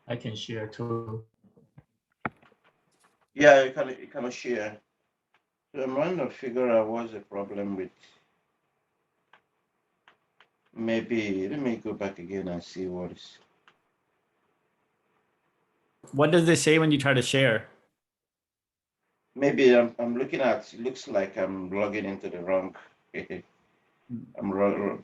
I can share too. Yeah, you can share. So I'm trying to figure out what's the problem with. Maybe let me go back again and see what is. What does it say when you try to share? Maybe I'm looking at. It looks like I'm logging into the wrong. I'm wrong.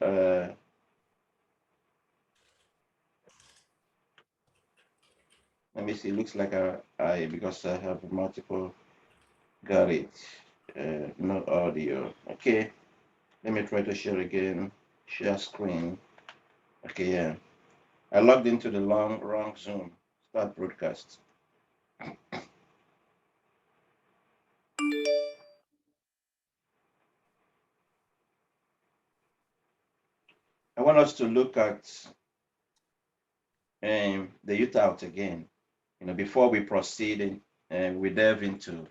Let me see. It looks like I because I have multiple. Got it. No audio. Okay. Let me try to share again. Share screen. Okay. Yeah. I logged into the wrong Zoom. Start broadcast. I want us to look at the youth out again. Before we proceed, and we delve into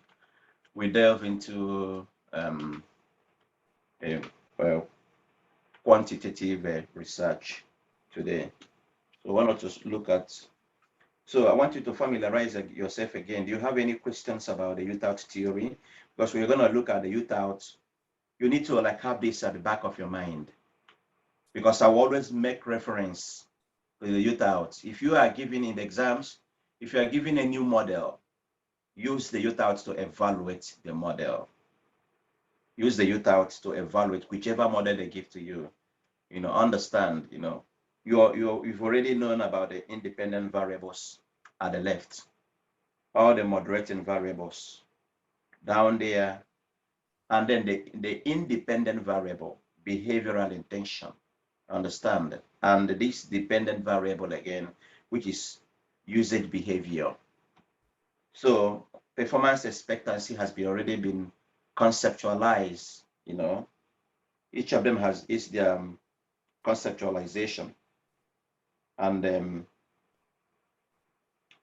a, well, quantitative research today. So I want us to look at. So I want you to familiarize yourself again. Do you have any questions about the youth out theory? Because we're going to look at the youth out. You need to have this at the back of your mind, because I will always make reference to the youth out. If you are giving in the exams, if you are giving a new model, use the youth out to evaluate the model. Use the youth out to evaluate whichever model they give to you. Understand, you've already known about the independent variables at the left, all the moderating variables down there, and then the independent variable, behavioral intention. Understand? And this dependent variable again, which is usage behavior. So performance expectancy has already been conceptualized. Each of them has their conceptualization, and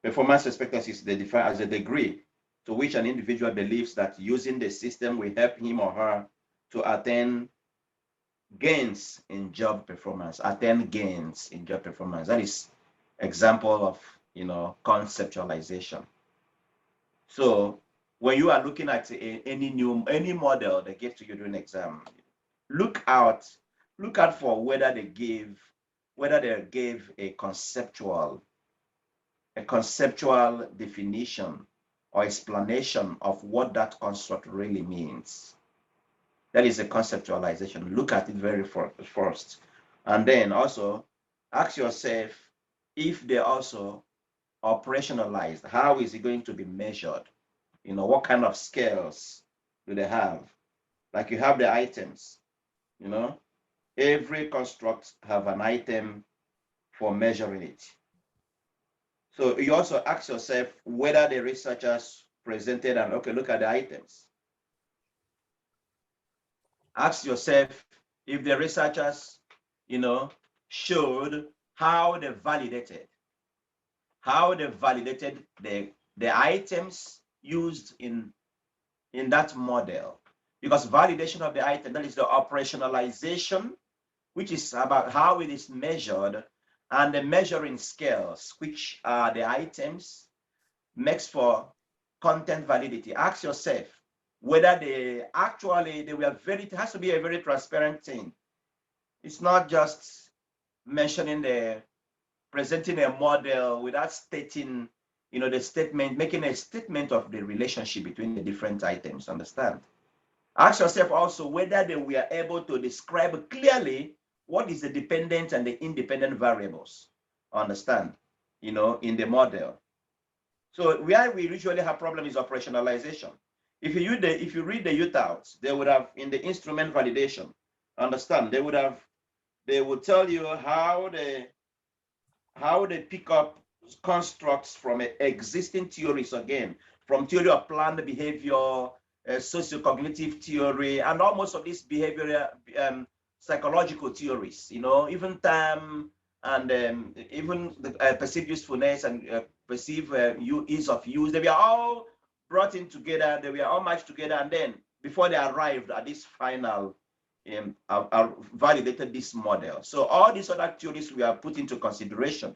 performance expectancy is defined as a degree to which an individual believes that using the system will help him or her to attain gains in job performance. That is example of conceptualization. So when you are looking at any model they give to you during exam, look out for whether they gave a conceptual definition or explanation of what that construct really means. That is a conceptualization. Look at it very first. And then also ask yourself if they also operationalized. How is it going to be measured? What kind of scales do they have? Like you have the items, every construct have an item for measuring it. So you also ask yourself whether the researchers presented and look at the items. Ask yourself if the researchers, showed how they validated the items used in that model. Because validation of the item, that is the operationalization, which is about how it is measured, and the measuring scales, which are the items, makes for content validity. Ask yourself whether it has to be a very transparent thing. It's not just presenting a model without stating, making a statement of the relationship between the different items. Understand? Ask yourself also whether they were able to describe clearly what is the dependent and the independent variables. Understand? In the model. So where we usually have problem is operationalization. If you read the youth out, they would have in the instrument validation. Understand? They would tell you how they pick up constructs from existing theories again, from theory of planned behavior, socio-cognitive theory, and almost of these behavioral psychological theories, even time and even the perceived usefulness and perceived ease of use. They were all brought in together, they were all matched together, and then before they arrived at this final validated this model. So all these other theories we are put into consideration,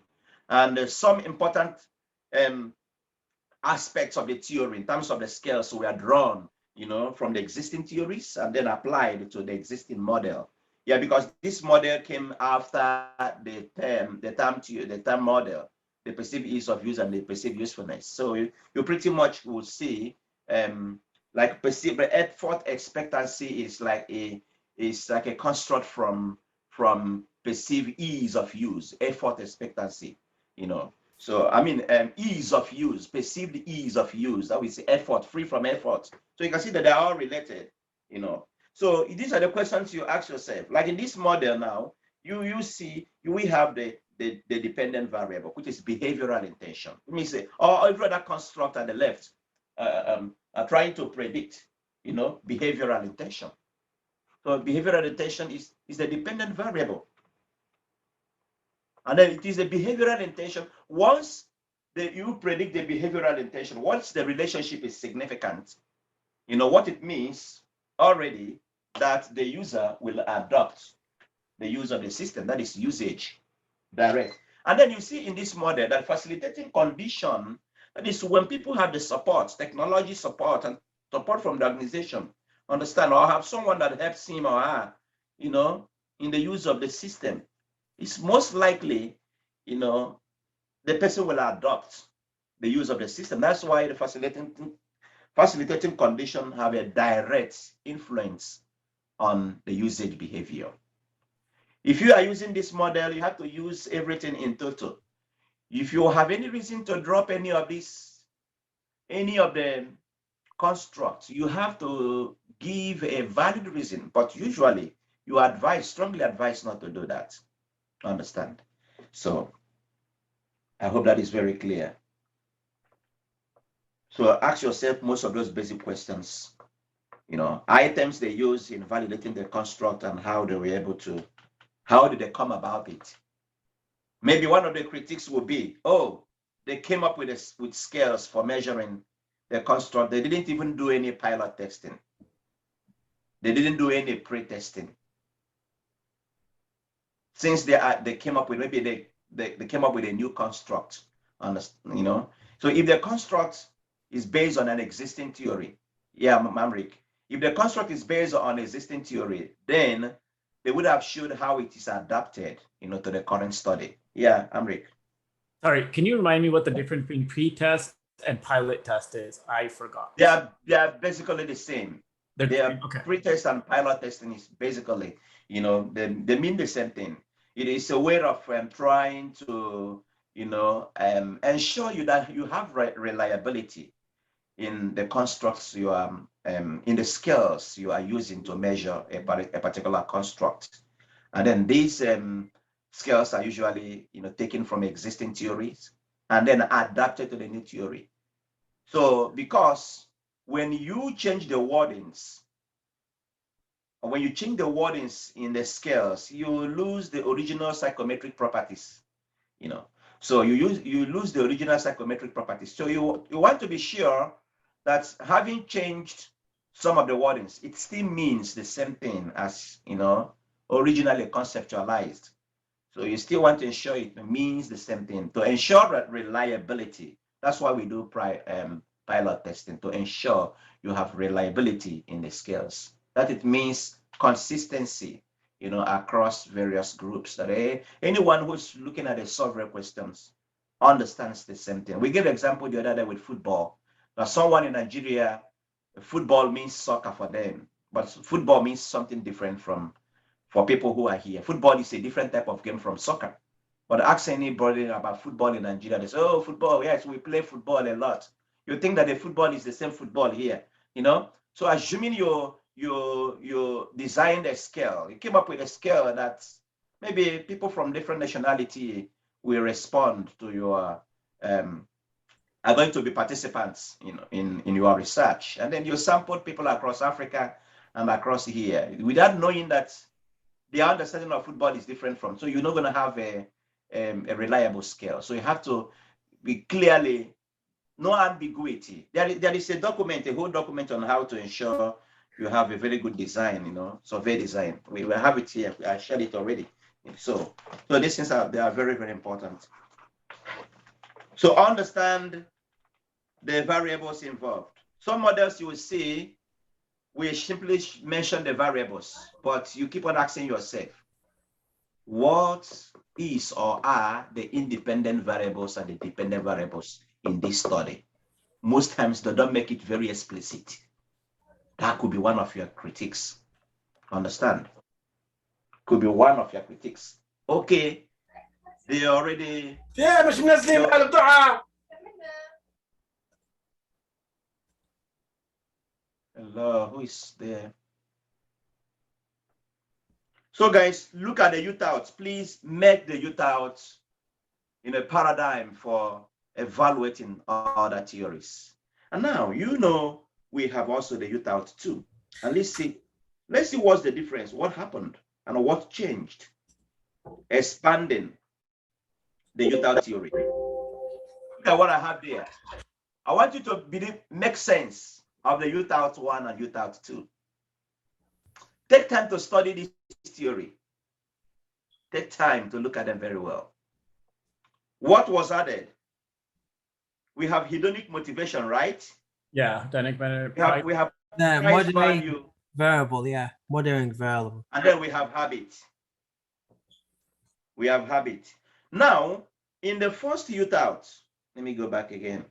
and some important aspects of the theory in terms of the scales we are drawn, from the existing theories and then applied to the existing model. Yeah, because this model came after the term model, the perceived ease of use and the perceived usefulness. So you pretty much will see like perceived effort expectancy is like a construct from perceived ease of use, effort expectancy, So I mean, ease of use, perceived ease of use, that is effort, free from effort. So you can see that they're all related, So these are the questions you ask yourself. Like in this model now, you see we have the dependent variable, which is behavioral intention. Let me say, or every other construct at the left are trying to predict, behavioral intention. So behavioral intention is the dependent variable. And then it is a behavioral intention. Once you predict the behavioral intention, once the relationship is significant, what it means already that the user will adopt the use of the system, that is usage direct. And then you see in this model that facilitating condition, that is when people have the support, technology support and support from the organization, understand, or have someone that helps him or her, in the use of the system, it's most likely, the person will adopt the use of the system. That's why the facilitating condition have a direct influence on the usage behavior. If you are using this model, you have to use everything in total. If you have any reason to drop any of the constructs, you have to give a valid reason, but usually you strongly advise not to do that. Understand? So I hope that is very clear. So ask yourself most of those basic questions, items they use in validating the construct and how did they come about it? Maybe one of the critiques will be, they came up with scales for measuring the construct. They didn't even do any pilot testing. They didn't do any pre-testing. Since they came up with, maybe they came up with a new construct, So if the construct is based on an existing theory, Mamrik, if the construct is based on existing theory, then they would have showed how it is adapted, to the current study. Yeah, Amrik. Sorry, can you remind me what the difference between pre-test and pilot test is? I forgot. They are basically the same. Okay. Pre-test and pilot testing is basically, they mean the same thing. It is a way of trying to, ensure that you have reliability in the constructs you are, in the scales you are using to measure a particular construct. And then these scales are usually, taken from existing theories and then adapted to the new theory. So because when you change the wordings, or when you change the wordings in the scales, you lose the original psychometric properties, So you lose the original psychometric properties. So you want to be sure that having changed some of the wordings, it still means the same thing as, originally conceptualized. So you still want to ensure it means the same thing. To ensure reliability, that's why we do pilot testing, to ensure you have reliability in the scales. That it means consistency, across various groups, that anyone who's looking at the survey questions understands the same thing. We gave an example the other day with football. Now, someone in Nigeria, football means soccer for them, but football means something different for people who are here. Football is a different type of game from soccer. But ask anybody about football in Nigeria, they say, oh, football, yes, we play football a lot. You think that the football is the same football here, So assuming you designed a scale, you came up with a scale that maybe people from different nationality will respond to your, are going to be participants, in your research. And then you sampled people across Africa and across here without knowing that their understanding of football is different from, so you're not going to have a reliable scale. So you have to be clearly, no ambiguity. There is a whole document on how to ensure you have a very good design, you know, survey design. We will have it here. I shared it already. So these things they are very, very important. So understand the variables involved. Some models you will see, we simply mention the variables, but you keep on asking yourself, what is or are the independent variables and the dependent variables in this study? Most times they don't make it very explicit. That could be one of your critiques. Understand? Could be one of your critiques. Okay, they already. Yeah, مش منزلين على الدعاء. Hello, who is there? So guys, look at the UTouts. Please make the UTouts in a paradigm for evaluating other theories. And now, you know, we have also the UTout too. And let's see what's the difference, what happened, and what changed. Expanding the UTout theory. Look at what I have there. I want you to make sense of the UTout 1 and UTout 2. Take time to study this theory. Take time to look at them very well. What was added? We have hedonic motivation, right? Yeah, dynamic matter. We have The price moderating value, variable, yeah, moderating variable. and then we have habit. We have habit. Now, in the first UTout, let me go back again.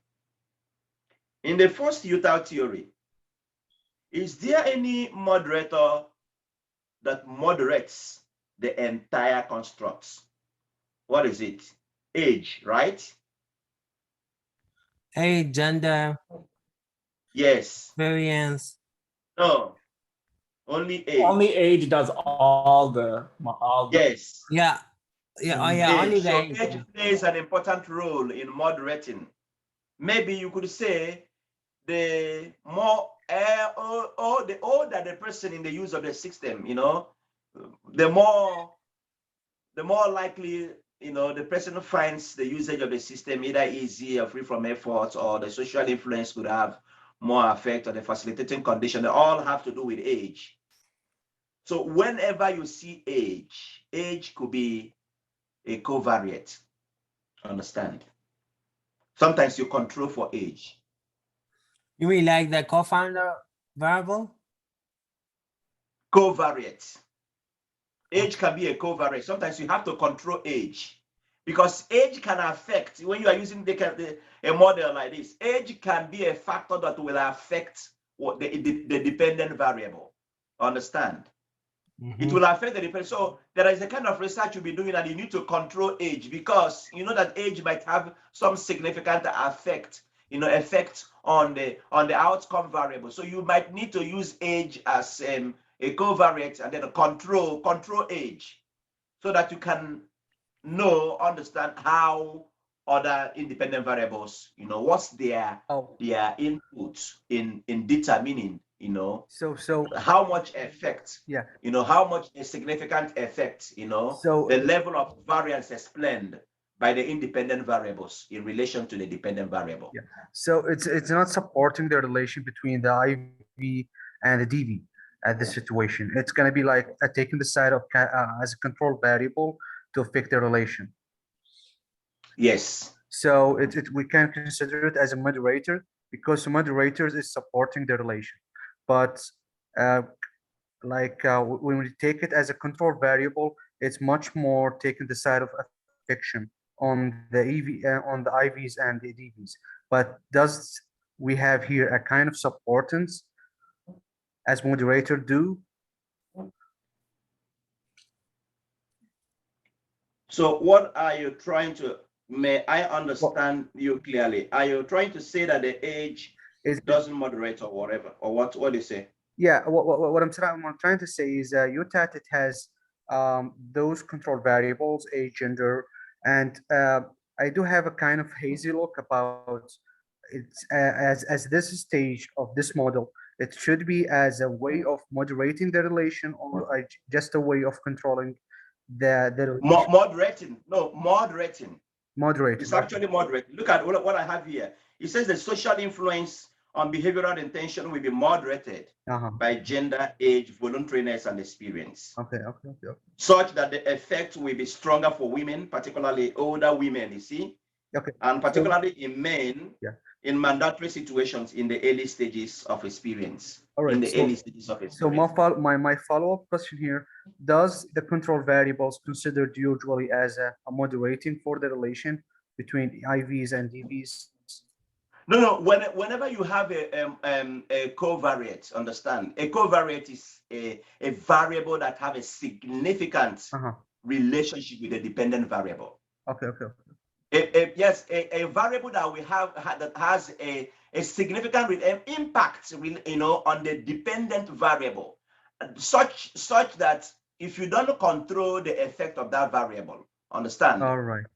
In the first UTout theory, is there any moderator that moderates the entire constructs? What is it? Age, right? Age, gender, Yes. variance. No. Only age. Only age does all the Yes. Yeah. Yeah, oh yeah, only Age. the So age. age plays an important role in moderating. Maybe you could say the more or the older the person in the use of the system, you know, the more likely, you know, the person finds the usage of the system either easy or free from effort, or the social influence could have more effect on the facilitating condition. They all have to do with age. So whenever you see age could be a covariate. Understand? Sometimes you control for age. You mean like the co-founder variable? Covariate. Age can be a covariate. Sometimes you have to control age, because age can affect, when you are using a model like this, age can be a factor that will affect what the dependent variable. Understand? It will affect the dependent. So there is a kind of research you'll be doing, and you need to control age, because you know that age might have some significant effect, you know, on the outcome variable. So you might need to use age as a covariate, and then control age, so that you can understand how other independent variables, you know, what's their input in determining, you know, So how much effect, yeah, you know, how much a significant effect, you know, so the level of variance explained by the independent variables in relation to the dependent variable. yeah, so it's not supporting the relation between the IV and the DV at this situation. It's going to be like taking the side of as a control variable to affect the relation. Yes. So we can consider it as a moderator, because the moderator is supporting the relation. But when we take it as a control variable, it's much more taking the side of affection on the on the IVs and the DVs. But does we have here a kind of supportance as moderator do? So what are you trying to, may I understand you clearly? Are you trying to say that the age doesn't moderate or whatever, or what do you say? Yeah, what I'm trying to say is UTAT, it has those control variables, age, gender, and I do have a kind of hazy look about it's as this stage of this model. It should be as a way of moderating the relation, or just a way of controlling the relation. Moderating. No, moderating. Moderating. It's actually moderating. Look at what I have here. It says the social influence on behavioral intention will be moderated by gender, age, voluntariness, and experience. Okay. Such that the effect will be stronger for women, particularly older women, you see? Okay. And particularly in men, Yeah. in mandatory situations in the early stages of experience. All right. In the early stages of So experience. my follow-up question here, does the control variables considered usually as a moderating for the relation between IVs and DVs? No. Whenever you have a covariate, understand, a covariate is a variable that have a significant relationship with a dependent variable. Okay. Yes, a variable that we have that has a significant impact, on the dependent variable, such that if you don't control the effect of that variable, understand? All right.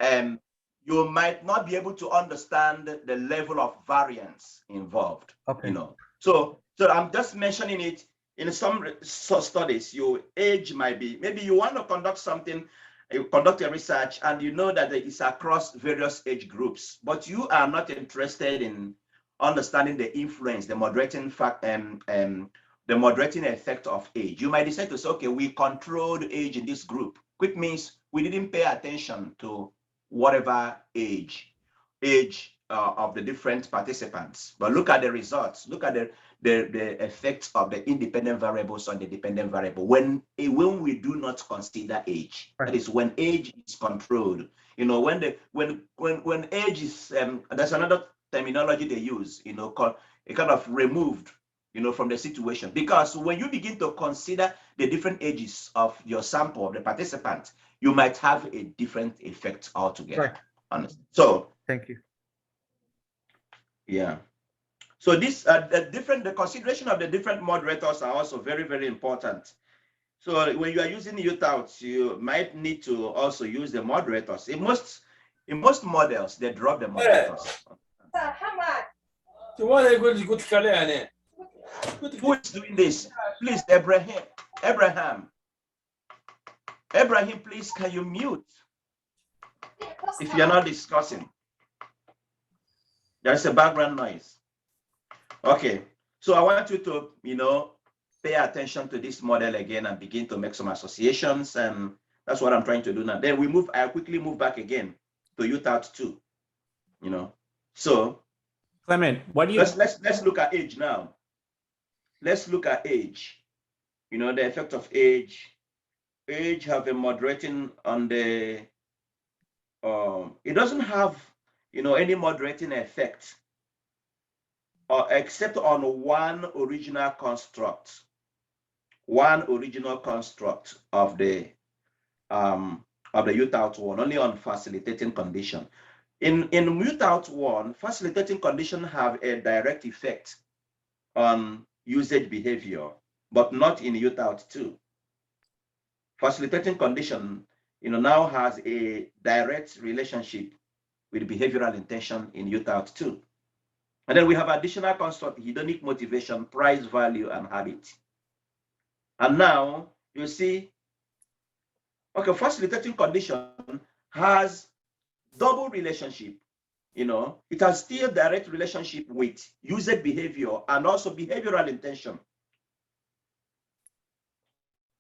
You might not be able to understand the level of variance involved. Okay. So I'm just mentioning it. In some studies, your age might be, maybe you want to conduct something, you conduct a research, and you know that it's across various age groups, but you are not interested in understanding the influence, the moderating the moderating effect of age. You might decide to say, okay, we controlled age in this group, which means we didn't pay attention to whatever age of the different participants. But look at the results. Look at the effects of the independent variables on the dependent variable when we do not consider age. That is when age is controlled. When age is there's another terminology they use, called a kind of removed, from the situation. Because when you begin to consider the different ages of your sample, of the participants, you might have a different effect altogether. Right. So thank you. Yeah. So this the consideration of the different moderators are also very, very important. So when you are using UTAUT, you might need to also use the moderators. In most models, they drop the moderators. Who is doing this? Please, Abraham, please, can you mute if you're not discussing? There's a background noise. Okay, so I want you to, pay attention to this model again and begin to make some associations, and that's what I'm trying to do now. Then I quickly move back again to UTAUT 2, So Clement, what do you let's look at age now. Let's look at age. The effect of age. Age have a moderating on the it doesn't have any moderating effect except on one original construct of the UTAUT 1, only on facilitating condition. In UTAUT 1, facilitating condition have a direct effect on usage behavior, but not in UTAUT 2. Facilitating condition, now has a direct relationship with behavioral intention in UTAUT 2. And then we have additional construct, hedonic motivation, price value, and habit. And now you see, okay, facilitating condition has double relationship. It has still direct relationship with usage behavior and also behavioral intention.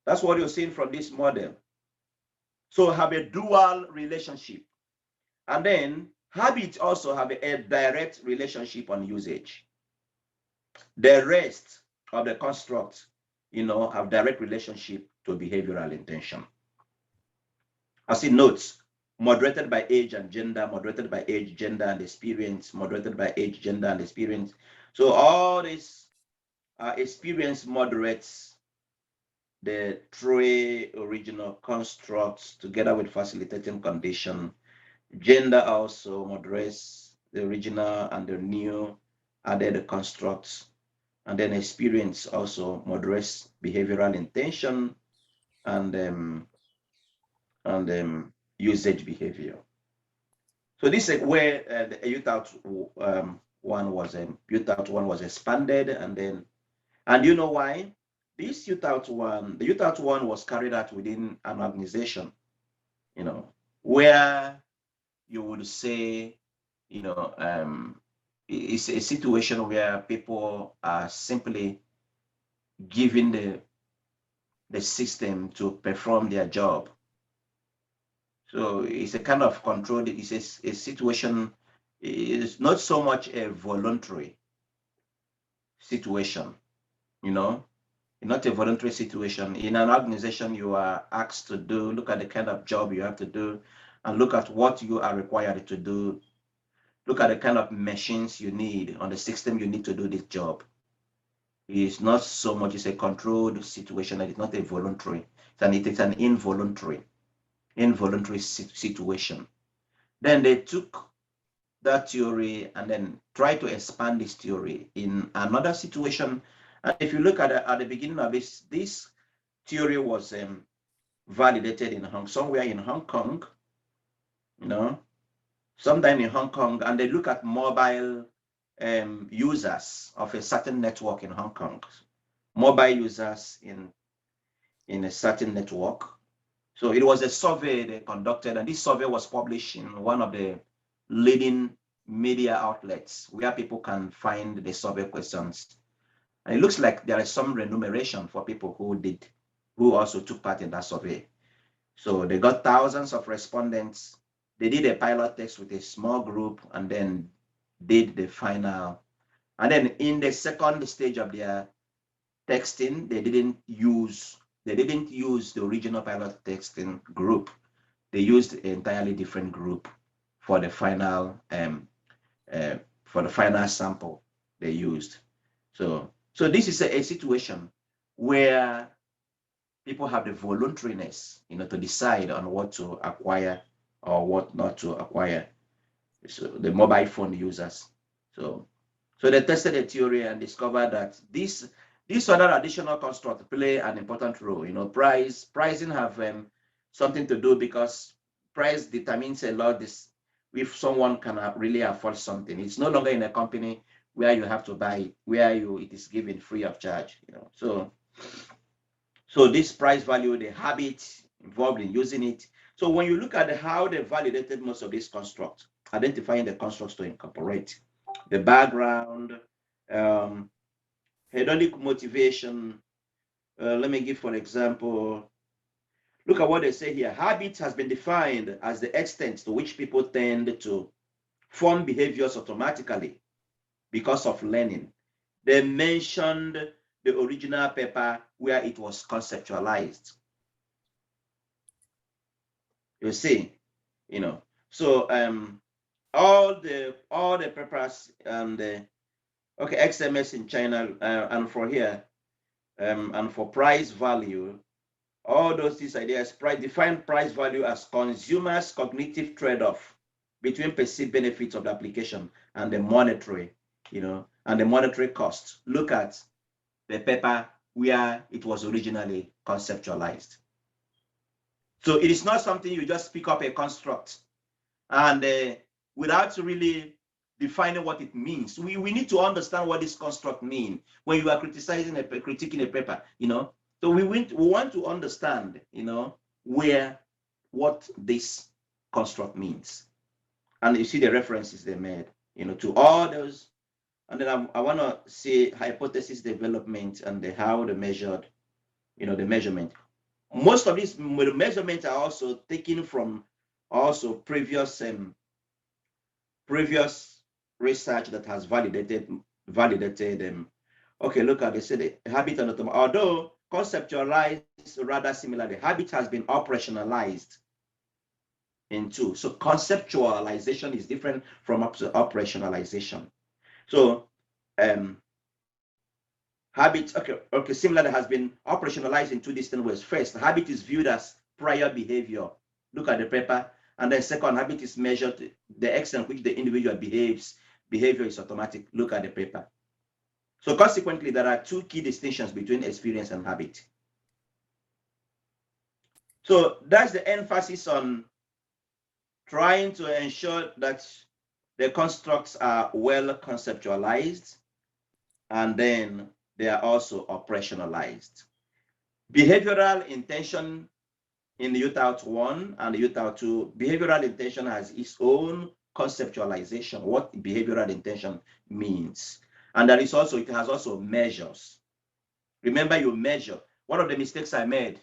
That's what you're seeing from this model. So have a dual relationship. And then habits also have a direct relationship on usage. The rest of the constructs, have direct relationship to behavioral intention. As it notes, moderated by age and gender, moderated by age, gender, and experience, moderated by age, gender, and experience. So all this experience moderates the three original constructs together with facilitating condition. Gender also moderates the original and the new added constructs. And then experience also moderates behavioral intention and usage behavior. So this is where the UTAUT 1 was expanded, and you know why? This the UTAUT 1 was carried out within an organization, where you would say, it's a situation where people are simply given the system to perform their job. So it's a kind of control. It's a situation. It's not so much a voluntary situation, you know, not a voluntary situation. In an organization, you are asked to do, look at the kind of job you have to do, and look at what you are required to do. Look at the kind of machines you need on the system you need to do this job. It's not so much, it's a controlled situation, and it's not a voluntary, it's an involuntary situation. Then they took that theory and then try to expand this theory in another situation. And if you look at the beginning of this theory was validated in somewhere in Hong Kong, you know, sometime in Hong Kong, and they look at mobile users of a certain network in Hong Kong, mobile users in a certain network. So it was a survey they conducted, and this survey was published in one of the leading media outlets where people can find the survey questions. And it looks like there is some remuneration for people who also took part in that survey. So they got thousands of respondents. They did a pilot test with a small group and then did the final. And then in the second stage of their texting, they didn't use the original pilot texting group. They used an entirely different group for the final sample they used. So this is a situation where people have the voluntariness, to decide on what to acquire or what not to acquire. So the mobile phone users. So they tested the theory and discovered that these other additional constructs play an important role. Pricing have something to do, because price determines a lot if someone can really afford something. It's no longer in a company where you have to buy, it is given free of charge. So this price value, the habit involved in using it. So when you look at how they validated most of these constructs, identifying the constructs to incorporate, the background, hedonic motivation. Let me give, for example, look at what they say here. Habit has been defined as the extent to which people tend to form behaviors automatically because of learning. They mentioned the original paper where it was conceptualized. You see, so all the papers and XMS in China and for here and for price value, all these ideas define price value as consumers' cognitive trade-off between perceived benefits of the application and the monetary, and the monetary cost. Look at the paper where it was originally conceptualized. So it is not something you just pick up a construct and without really defining what it means. We need to understand what this construct means when you are critiquing a paper, So we want to understand, what this construct means. And you see the references they made, to all those. And then I want to see hypothesis development and how they measured, the measurement. Most of these measurements are also taken from also previous research that has validated them. Okay, look at, they said the habit and automatic. Although conceptualized rather similar, the habit has been operationalized in two. So conceptualization is different from operationalization. So habit, okay, similar, has been operationalized in two distinct ways. First, habit is viewed as prior behavior. Look at the paper. And then second, habit is measured the extent which the individual behaves. Behavior is automatic. Look at the paper. So consequently, there are two key distinctions between experience and habit. So that's the emphasis on trying to ensure that the constructs are well conceptualized and then they are also operationalized. Behavioral intention in the UTAUT 1 and the UTAUT 2, behavioral intention has its own conceptualization, what behavioral intention means. And there is also, it has also measures. Remember, you measure. One of the mistakes I made,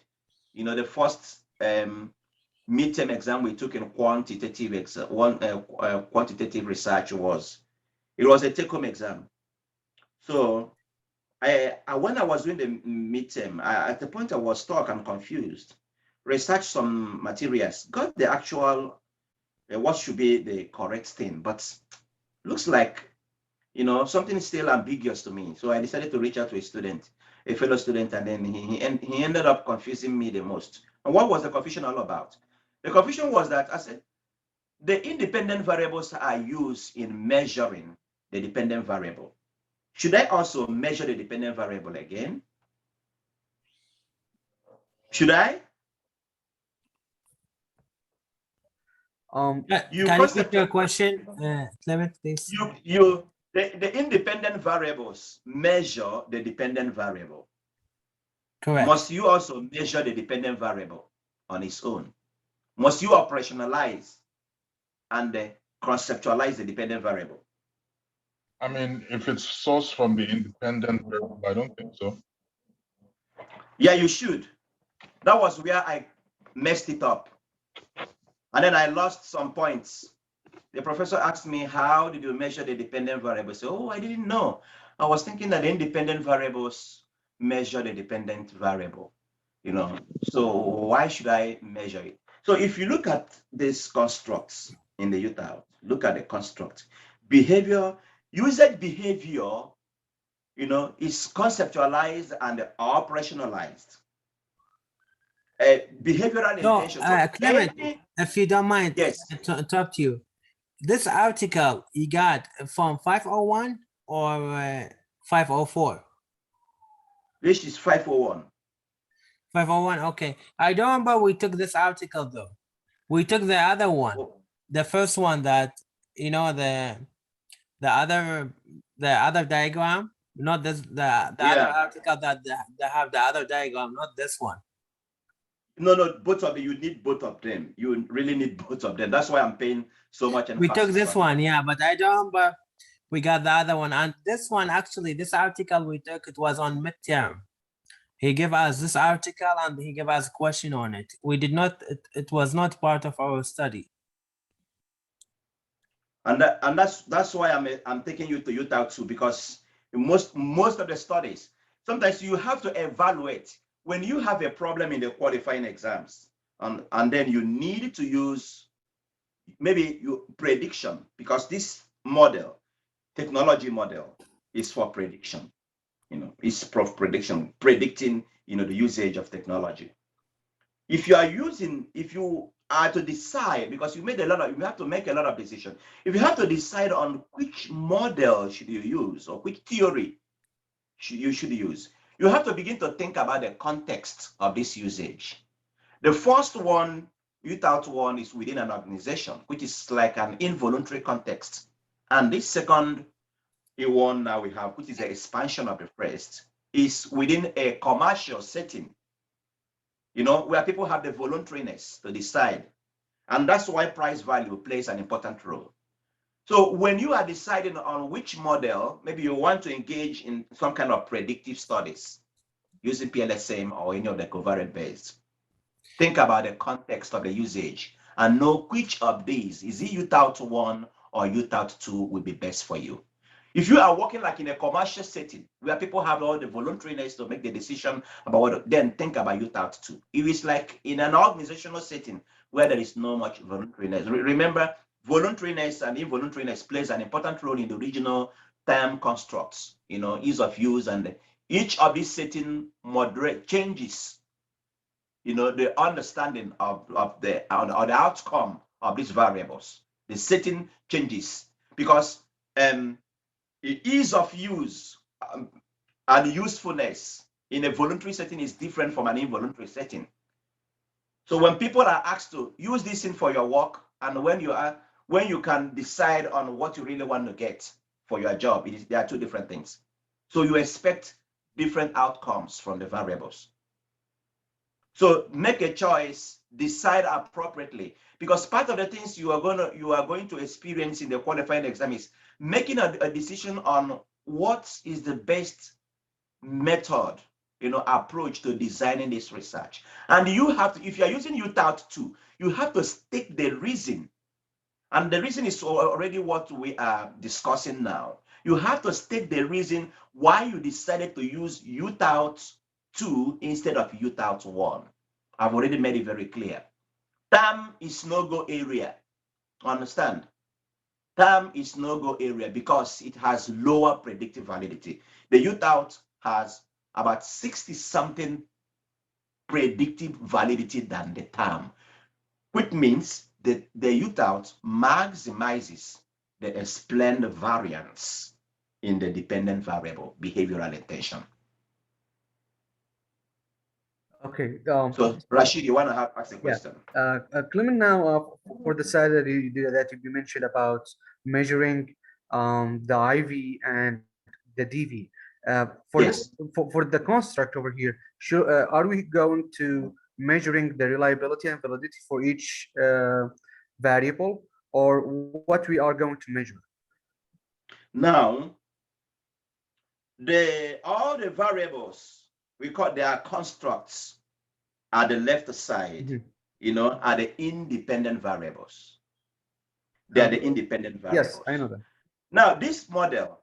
the first midterm exam we took in quantitative quantitative research it was a take-home exam. So when I was doing the midterm, at the point I was stuck and confused, researched some materials, got the actual what should be the correct thing, but looks like something is still ambiguous to me. So I decided to reach out to a fellow student, and then he ended up confusing me the most. And what was the confusion all about? The confusion was that I said the independent variables are used in measuring the dependent variable. Should I also measure the dependent variable again? Should I? Can you concept- repeat your question, Clement, please? The independent variables measure the dependent variable. Correct. Must you also measure the dependent variable on its own? Must you operationalize and conceptualize the dependent variable? I mean, if it's sourced from the independent variable, I don't think so. Yeah, you should. That was where I messed it up. And then I lost some points. The professor asked me, how did you measure the dependent variable? I said, oh, I didn't know. I was thinking that the independent variables measure the dependent variable, so why should I measure it? So if you look at these constructs in the UTAL, look at the construct. Behavior, usage behavior, is conceptualized and operationalized. Behavioral intention. So Clement, if you don't mind, yes, to interrupt you. This article you got from 501 or 504? this is 501. 501, okay. I don't remember we took this article though. We took the other one, the first one that, the other diagram, not this, the other article that they have the other diagram, not this one. No, both of them. You need both of them. You really need both of them. That's why I'm paying so much emphasis. We took this one, yeah, but I don't remember we got the other one. And this one, actually, this article we took, it was on midterm. He gave us this article and he gave us a question on it. We did not, it was not part of our study. And that's why I'm taking you to UTAL too, because most of the studies, sometimes you have to evaluate when you have a problem in the qualifying exams, and then you need to use maybe your prediction, because this model, technology model, is for prediction. It's for prediction, predicting the usage of technology. If you are to decide, because you have to make a lot of decisions. If you have to decide on which model should you use or which theory you should use, you have to begin to think about the context of this usage. The first one, UTAUT one, is within an organization, which is like an involuntary context. And this second one now we have, which is the expansion of the first, is within a commercial setting, where people have the voluntariness to decide. And that's why price value plays an important role. So when you are deciding on which model, maybe you want to engage in some kind of predictive studies using PLSM or any of the covariate based, think about the context of the usage and know which of these, is it UTAUT 1 or UTAUT 2 will be best for you. If you are working like in a commercial setting where people have all the voluntariness to make the decision about what, then think about UTAUT 2. If it's like in an organizational setting where there is no much voluntariness, remember, voluntariness and involuntariness plays an important role in the regional term constructs, ease of use, and each of these setting moderate changes, the understanding of the outcome of these variables. The setting changes because ease of use and usefulness in a voluntary setting is different from an involuntary setting. So when people are asked to use this thing for your work, and when you can decide on what you really want to get for your job, there are two different things. So you expect different outcomes from the variables. So make a choice decide appropriately, because part of the things you are going to experience in the qualifying exam is making a decision on what is the best method, approach to designing this research. And you have to, if you are using UTAUT 2, you have to state the reason. And the reason is already what we are discussing now. You have to state the reason why you decided to use UTAUT 2 instead of UTAUT 1. I've already made it very clear. TAM is no-go area. Understand? TAM is no-go area because it has lower predictive validity. The UTAUT has about 60-something predictive validity than the TAM, which means that the UTAUT maximizes the explained variance in the dependent variable behavioral intention. Okay. So Rashid, you want to ask a question? Clement, now for the side that you mentioned about measuring the IV and the DV. For Yes. this, for the construct over here, are we going to measuring the reliability and validity for each variable, or what we are going to measure? Now, all the variables, we call their constructs at the left side, are the independent variables. They are the independent variables. Yes, I know that. Now, this model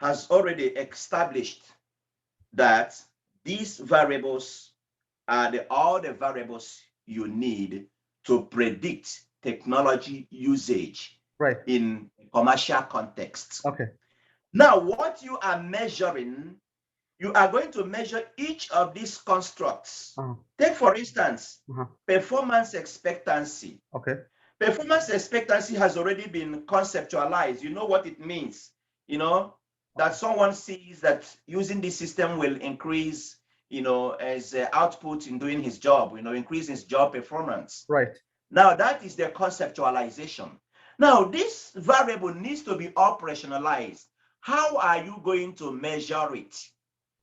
has already established that these variables are all the variables you need to predict technology usage in commercial contexts. Okay. Now, what you are measuring, you are going to measure each of these constructs. Take, for instance, performance expectancy. Okay. Performance expectancy has already been conceptualized. You know what it means, that someone sees that using this system will increase, as output in doing his job, increase his job performance. Right. Now, that is the conceptualization. Now, this variable needs to be operationalized. How are you going to measure it?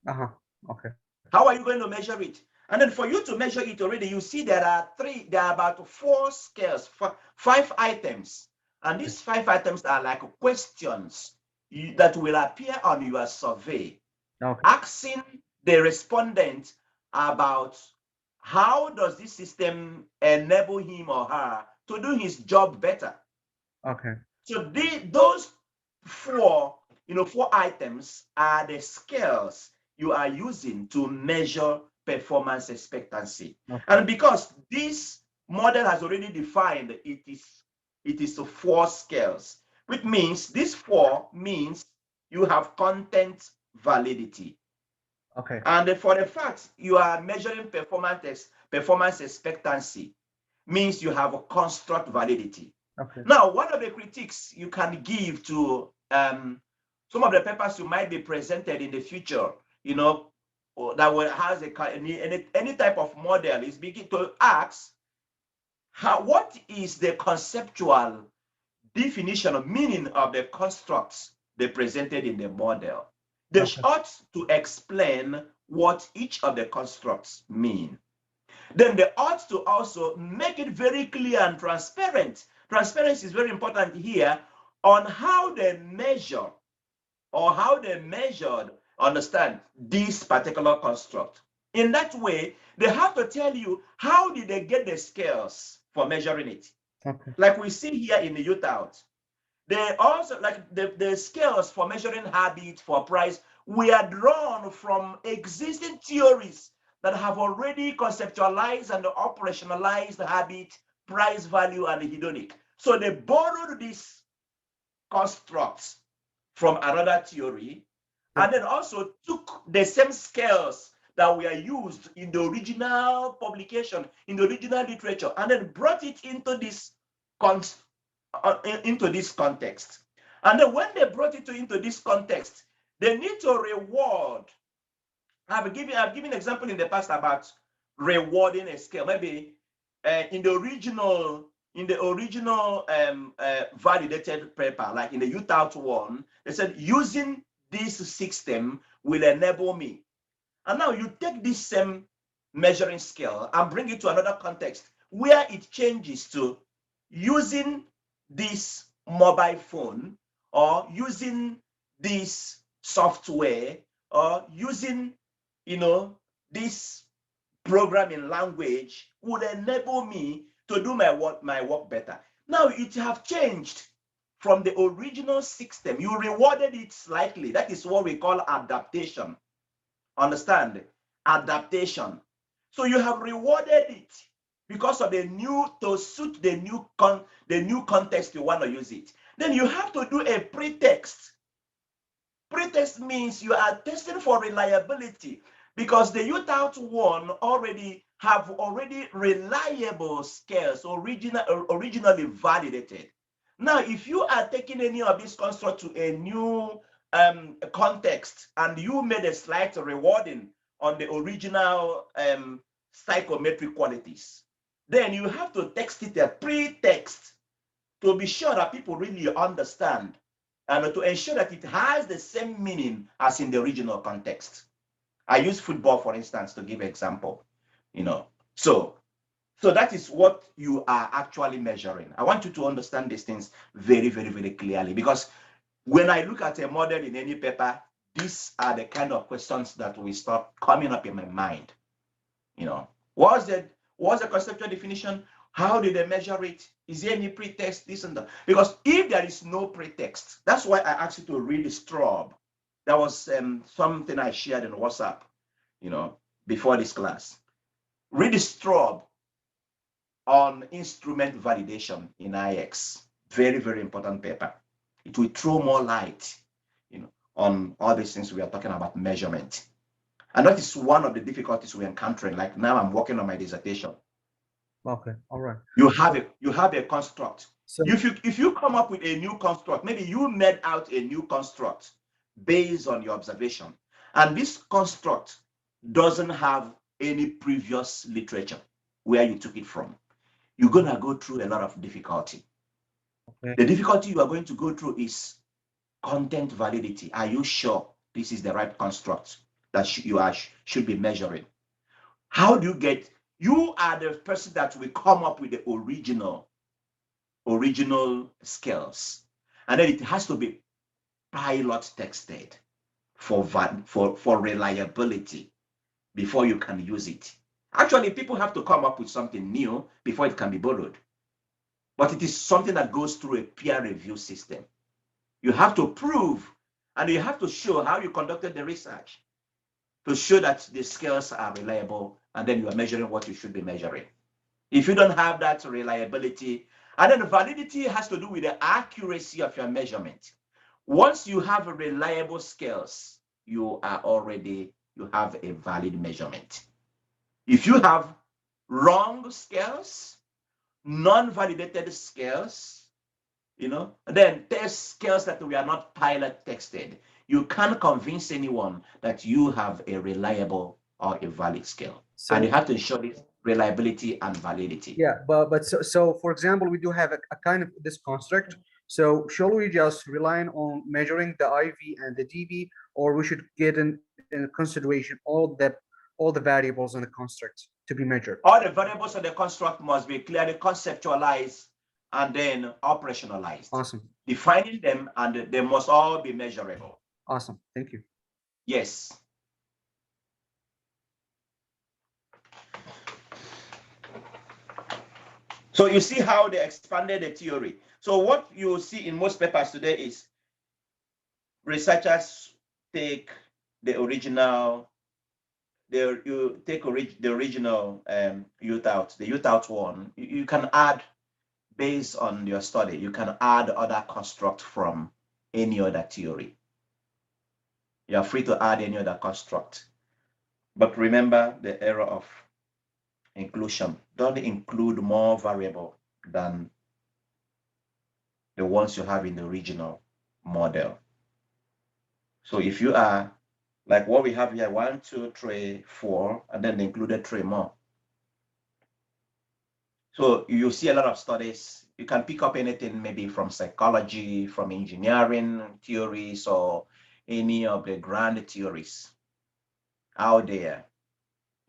Okay. How are you going to measure it? And then for you to measure it already, you see there are about 4 scales, 5 items. And these 5 items are like questions that will appear on your survey, asking the respondent about how does this system enable him or her to do his job better. Okay. So those 4 items are the scales you are using to measure performance expectancy. And because this model has already defined it is 4 scales, which means this 4 means you have content validity. Okay. And for the fact you are measuring performance expectancy means you have a construct validity. Okay. Now, one of the critiques you can give to some of the papers you might be presented in the future, that will has any type of model is begin to ask what is the conceptual definition or meaning of the constructs they presented in the model. They ought to explain what each of the constructs mean. Then they ought to also make it very clear and transparent. Transparency is very important here on how they measure or how they measured, understand, this particular construct. In that way, they have to tell you how did they get the scales for measuring it. Okay. Like we see here in the UTAUT, they also, like the scales for measuring habit, for price, were drawn from existing theories that have already conceptualized and operationalized habit, price, value, and hedonic. So they borrowed these constructs from another theory, and then also took the same scales that were used in the original publication, in the original literature, and then brought it into this context. And then when they brought it into this context, they need to reward. I've given an example in the past about rewarding a scale. Maybe in the original validated paper, like in the UTAUT 1, they said using this system will enable me. And now you take this same measuring scale and bring it to another context where it changes to using this mobile phone or using this software or using, this programming language would enable me to do my work better. Now it have changed from the original system. You rewarded it slightly. That is what we call adaptation. Understand? Adaptation. So you have rewarded it because of to suit the new context you want to use it. Then you have to do a pretext. Pretext means you are testing for reliability because the UTAUT one have reliable scales originally validated. Now, if you are taking any of these constructs to a new context and you made a slight rewarding on the original psychometric qualities, then you have to text it a pretext to be sure that people really understand and to ensure that it has the same meaning as in the original context. I use football, for instance, to give an example. So that is what you are actually measuring. I want you to understand these things very, very, very clearly, because when I look at a model in any paper, these are the kind of questions that will start coming up in my mind. What's the conceptual definition? How did they measure it? Is there any pretext? This and that. Because if there is no pretext, that's why I asked you to read the Straub. That was something I shared in WhatsApp, before this class. Read the Straub on instrument validation in IX. Very, very important paper. It will throw more light, on all these things we are talking about measurement. And that is one of the difficulties we're encountering. Like now I'm working on my dissertation. Okay, all right. You have a construct. So If you come up with a new construct, maybe you made out a new construct based on your observation, and this construct doesn't have any previous literature where you took it from, you're gonna go through a lot of difficulty. okay. The difficulty you are going to go through is content validity. Are you sure this is the right construct that should be measuring? How do you are the person that will come up with the original scales, and then it has to be pilot tested for reliability before you can use it. Actually, people have to come up with something new before it can be borrowed, but it is something that goes through a peer review system. You have to prove and you have to show how you conducted the research to show that the scales are reliable, and then you are measuring what you should be measuring. If you don't have that reliability, and then validity has to do with the accuracy of your measurement. Once you have reliable scales, you have a valid measurement. If you have wrong scales, non-validated scales, then there's scales that we are not pilot tested. You can't convince anyone that you have a reliable or a valid scale. And you have to ensure this reliability and validity. Yeah, but so for example, we do have a kind of this construct. So shall we just rely on measuring the IV and the DV, or we should get in consideration all the variables in the construct to be measured? All the variables of the construct must be clearly conceptualized and then operationalized. Awesome. Defining them, and they must all be measurable. Awesome. Thank you. Yes. So you see how they expanded the theory. So what you see in most papers today is researchers take the original, the original UTAUT, the UTAUT one. You can add, based on your study, you can add other construct from any other theory. You are free to add any other construct. But remember the error of inclusion. Don't include more variable than the ones you have in the original model. So if you are like what we have here, 1, 2, 3, 4, and then they included 3 more. So you see a lot of studies. You can pick up anything maybe from psychology, from engineering theories, or any of the grand theories out there.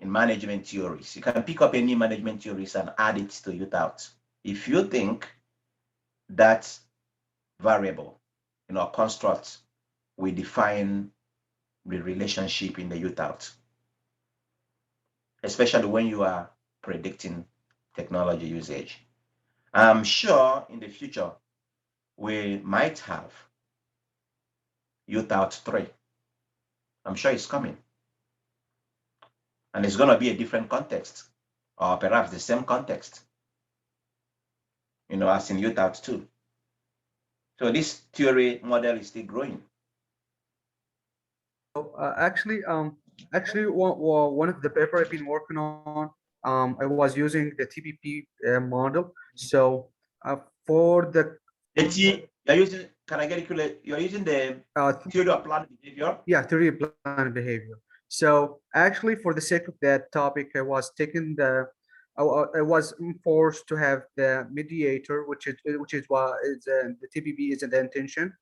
in management theories. You can pick up any management theories and add it to UTAUT. If you think that variable, construct will define the relationship in the UTAUT, especially when you are predicting technology usage. I'm sure in the future, we might have UTAUT 3. I'm sure it's coming. And it's going to be a different context, or perhaps the same context, as in UTAUT 2. So this theory model is still growing. Actually, one of the paper I've been working on, I was using the TPP model. So for the You're using, can I get it? You're using the theory of planned behavior? Yeah, theory of planned behavior. So actually, for the sake of that topic, I was taking I was forced to have the mediator, which is what is the TPP is the intention.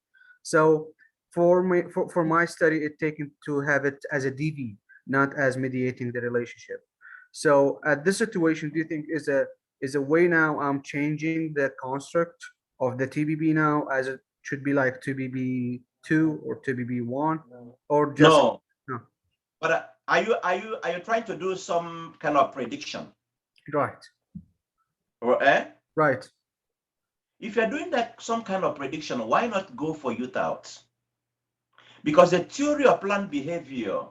So for my study, it taken to have it as a DV, not as mediating the relationship. So at this situation, do you think is a way now I'm changing the construct of the TBB now as it should be like TBB2 or TBB1 or just No. no. But are you trying to do some kind of prediction? Right. Or Right. If you're doing that some kind of prediction, why not go for UTAUT? Because the theory of planned behavior,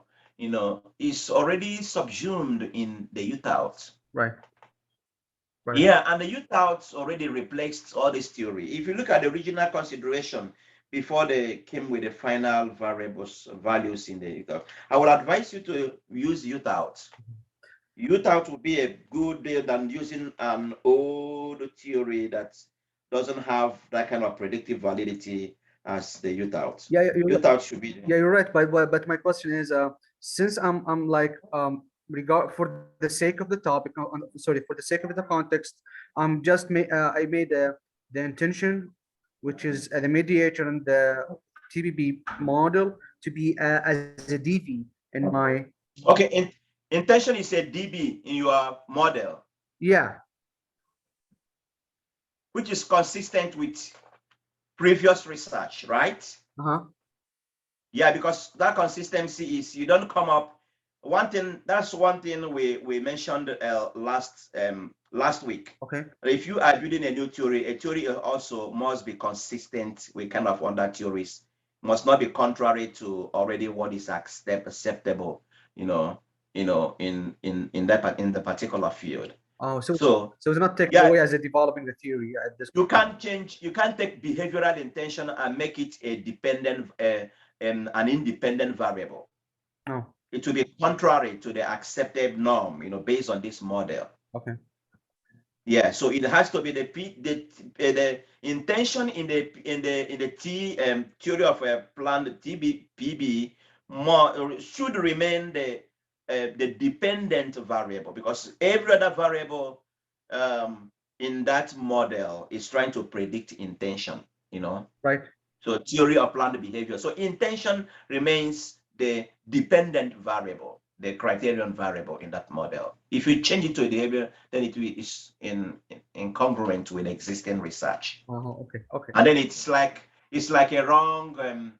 is already subsumed in the UTAUT. Right. Right. Yeah, and the UTAUT already replaced all this theory. If you look at the original consideration before they came with the final values in the UTAUT, I would advise you to use UTAUT. UTAUT would be a good deal than using an old theory that doesn't have that kind of predictive validity as the UTAUT. Yeah, UTAUT should be. Yeah, you're right. But my question is, since I'm like regard for the sake of the topic, sorry, for the sake of the context, I'm just I made the intention, which is the mediator and the TBB model to be as a DV in my. Okay, intention is a DB in your model. Yeah. Which is consistent with previous research, right? Uh-huh. Yeah, because that consistency is you don't come up. That's one thing we mentioned last week. Okay. If you are building a new theory, a theory also must be consistent with kind of other theories. Must not be contrary to already what is acceptable, in the particular field. Oh, so it's not taken away as a developing the theory at this point. You can't take behavioral intention and make it a dependent an independent variable. No. It will be contrary to the accepted norm, based on this model. Okay. Yeah, so it has to be the intention in the theory of a planned PB more should remain the dependent variable, because every other variable in that model is trying to predict intention, Right. So theory of planned behavior. So intention remains the dependent variable, the criterion variable in that model. If you change it to a behavior, then it is incongruent with existing research. Okay. Okay. And then it's like a wrong or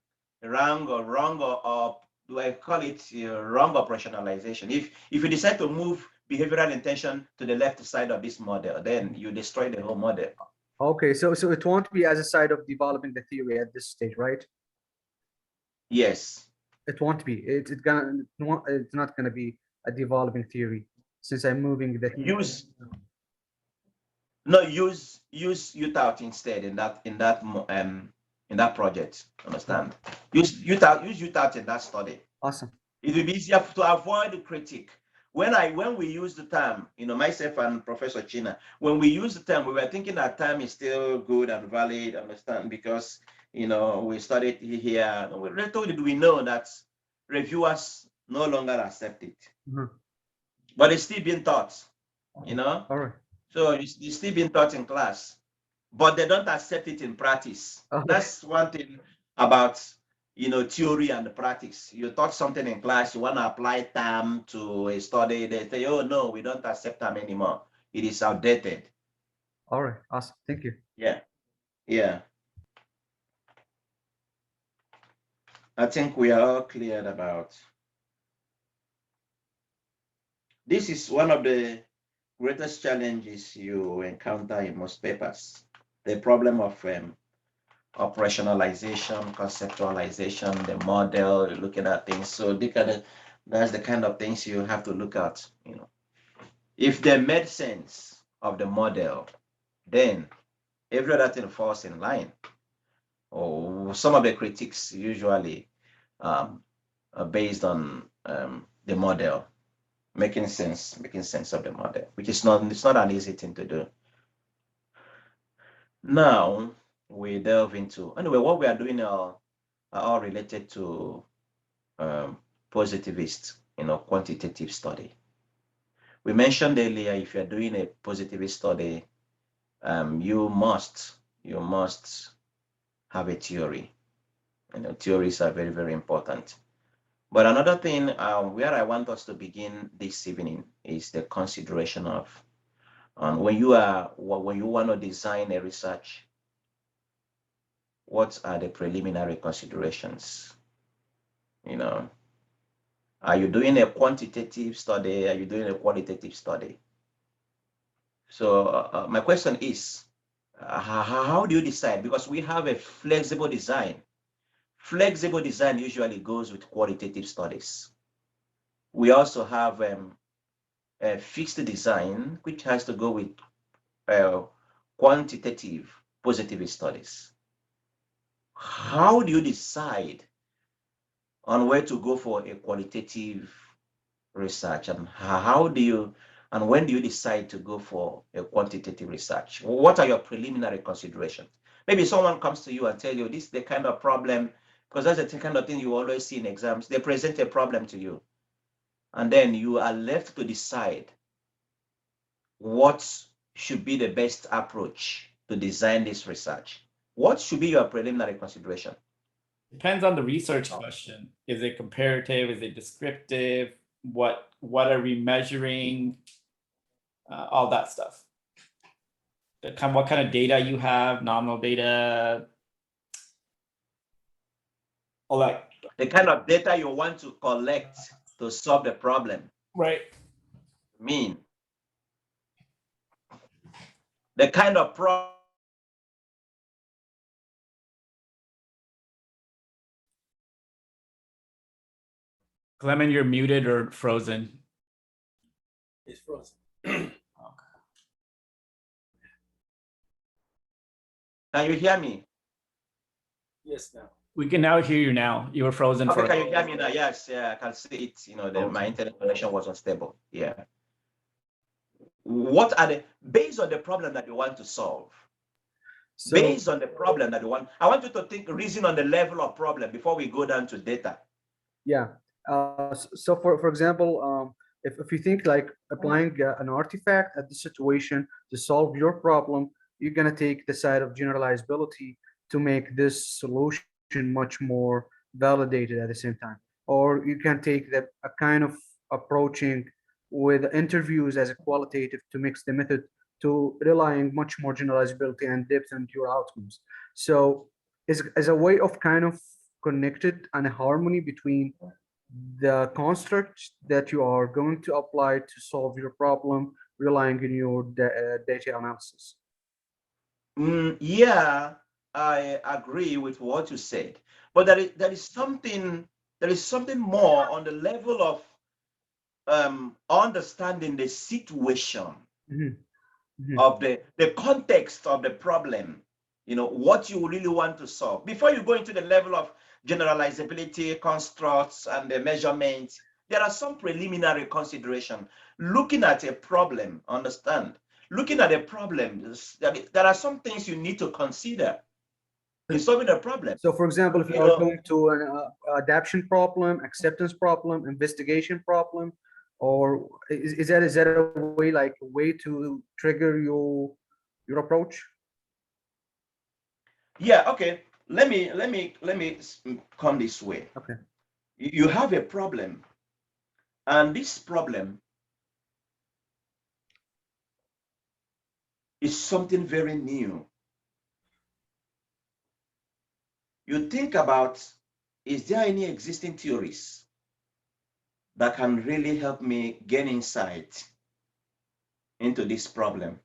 do I call it wrong operationalization? If you decide to move behavioral intention to the left side of this model, then you destroy the whole model. Okay, so it won't be as a side of developing the theory at this stage, right? Yes. It won't be. It's not gonna be a developing theory since I'm moving the use UTAUT instead in that project. Understand? Use UTAUT in that study. Awesome. It will be easier to avoid the critique. When we use the term, myself and Professor China, when we use the term, we were thinking that term is still good and valid, understand, because we studied here. Little did we know that reviewers no longer accept it. Mm-hmm. But it's still being taught, All right. So it's still being taught in class, but they don't accept it in practice. Okay. That's one thing about theory and practice. You taught something in class, you want to apply TAM to a study, they say, oh no, we don't accept TAM anymore. It is outdated. All right, awesome. Thank you. Yeah, yeah. I think we are all clear about. This is one of the greatest challenges you encounter in most papers. The problem of operationalization, conceptualization, the model, looking at things. So that's the kind of things you have to look at. If they made sense of the model, then every other thing falls in line. Or some of the critiques usually are based on the model, making sense of the model, which is it's not an easy thing to do. Now we delve into, anyway, what we are doing are all related to positivist, quantitative study. We mentioned earlier, if you're doing a positivist study, you must have a theory. Theories are very, very important. But another thing where I want us to begin this evening is the consideration of when you want to design a research, what are the preliminary considerations? Are you doing a quantitative study? Are you doing a qualitative study? So my question is, how do you decide? Because we have a flexible design. Flexible design usually goes with qualitative studies. We also have a fixed design, which has to go with quantitative positivist studies. How do you decide on where to go for a qualitative research, and when do you decide to go for a quantitative research? What are your preliminary considerations? Maybe someone comes to you and tell you this is the kind of problem, because that's the kind of thing you always see in exams. They present a problem to you, and then you are left to decide what should be the best approach to design this research. What should be your preliminary consideration? Depends on the research question. Is it comparative? Is it descriptive? What are we measuring? All that stuff. What kind of data you have, nominal data, all that. The kind of data you want to collect to solve the problem. Right. The kind of problem. Clement, you're muted or frozen. It's frozen. Can you hear me? Yes, now. We can now hear you now. You were frozen Okay, for. can you hear me now? Yes, yeah, I can see it. Okay. My internet connection was unstable. Yeah. What are based on the problem that you want to solve? So, Based on the problem that you want, I want you to think, reason on the level of problem before we go down to data. yeah. So for example, if you think like applying an artifact at the situation to solve your problem, you're gonna take the side of generalizability to make this solution much more validated at the same time. Or you can take a kind of approaching with interviews as a qualitative to mix the method to relying much more generalizability and depth into your outcomes. So as a way of kind of connected and a harmony between the construct that you are going to apply to solve your problem, relying on your data analysis. Yeah, I agree with what you said, but there is something more on the level of understanding the situation of the context of the problem. What you really want to solve before you go into the level of generalizability, constructs, and the measurements. There are some preliminary consideration. Looking at a problem, looking at a problem, there are some things you need to consider in solving a problem. So, for example, if you are going to an adaptation problem, acceptance problem, investigation problem, or is that a way to trigger your approach? Yeah, okay. let me come this way. Okay. You have a problem, and this problem is something very new. You think about, is there any existing theories that can really help me gain insight into this problem?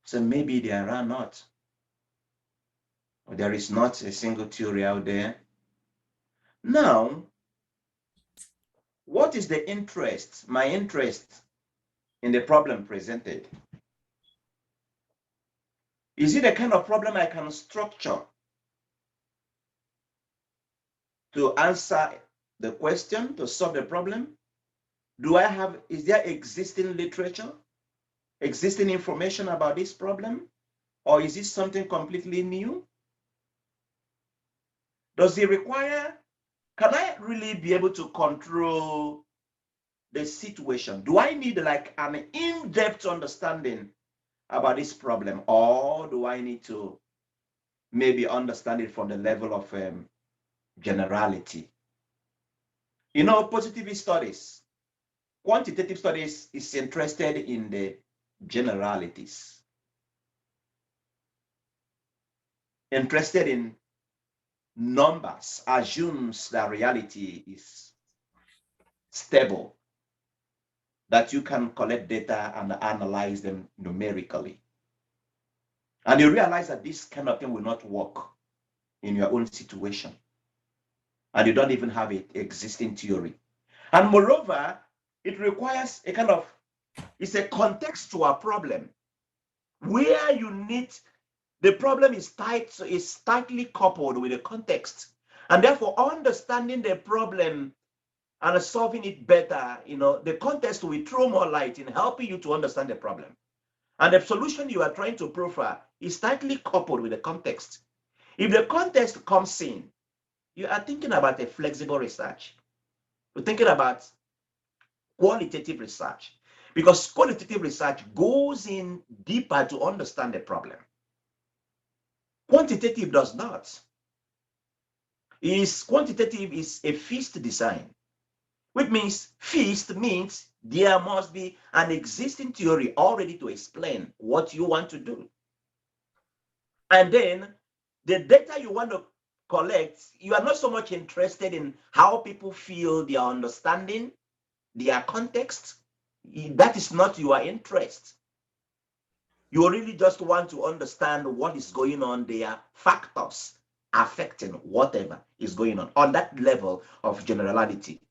So maybe there are not, or there is not a single theory out there. Now, what is the interest, my interest in the problem presented? Is it a kind of problem I can structure to answer the question, to solve the problem? Is there existing literature, existing information about this problem? Or is this something completely new? Does it require, can I really be able to control the situation? Do I need like an in-depth understanding about this problem? Or do I need to maybe understand it from the level of generality? You know, positive studies, quantitative studies is interested in the generalities, interested in numbers, assumes that reality is stable, that you can collect data and analyze them numerically. And you realize that this kind of thing will not work in your own situation. And you don't even have an existing theory. And moreover, it requires a kind of, it's a contextual problem where you need, the problem is tightly coupled with the context. And therefore, understanding the problem and solving it better, you know, the context will throw more light in helping you to understand the problem. And the solution you are trying to profile is tightly coupled with the context. If the context comes in, you are thinking about a flexible research. You're thinking about qualitative research, because qualitative research goes in deeper to understand the problem. Quantitative does not. Quantitative is a fixed design, which means fixed means there must be an existing theory already to explain what you want to do. And then the data you want to collect, you are not so much interested in how people feel, their understanding, their context. That is not your interest. You really just want to understand what is going on, their factors affecting whatever is going on that level of generality.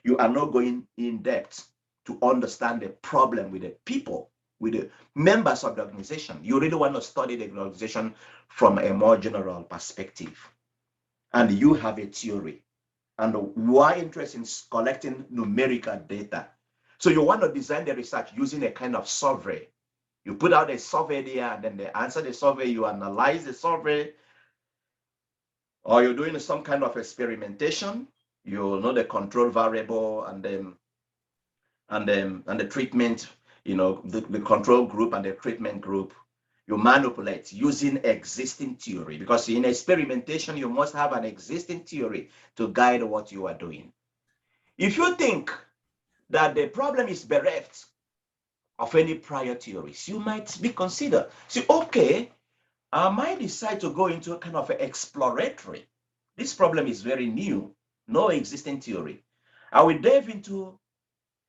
You are not going in depth to understand the problem with the people, with the members of the organization. You really want to study the organization from a more general perspective. And you have a theory, and you are interested in collecting numerical data. So you want to design the research using a kind of survey. You put out a survey there, and then they answer the survey, you analyze the survey, or you're doing some kind of experimentation. You know the control variable and the treatment, you know, the control group and the treatment group. You manipulate using existing theory, because in experimentation, you must have an existing theory to guide what you are doing. If you think that the problem is bereft of any prior theories, you might be considered. See, okay, I might decide to go into a kind of exploratory. This problem is very new, no existing theory. I will delve into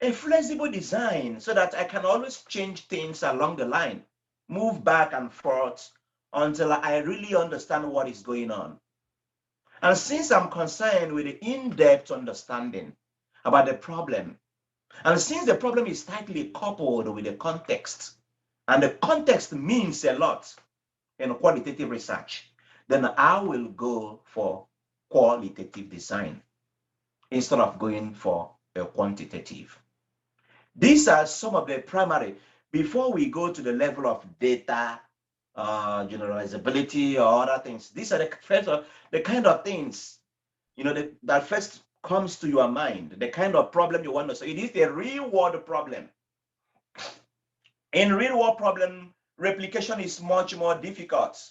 a flexible design so that I can always change things along the line, move back and forth until I really understand what is going on. And since I'm concerned with the in-depth understanding about the problem, and since the problem is tightly coupled with the context, and the context means a lot in qualitative research, then I will go for qualitative design instead of going for a quantitative. These are some of the primary, before we go to the level of data, generalizability or other things. These are the kind of things, you know, that first comes to your mind, the kind of problem you want to solve. It is a real world problem. In real world problem, replication is much more difficult.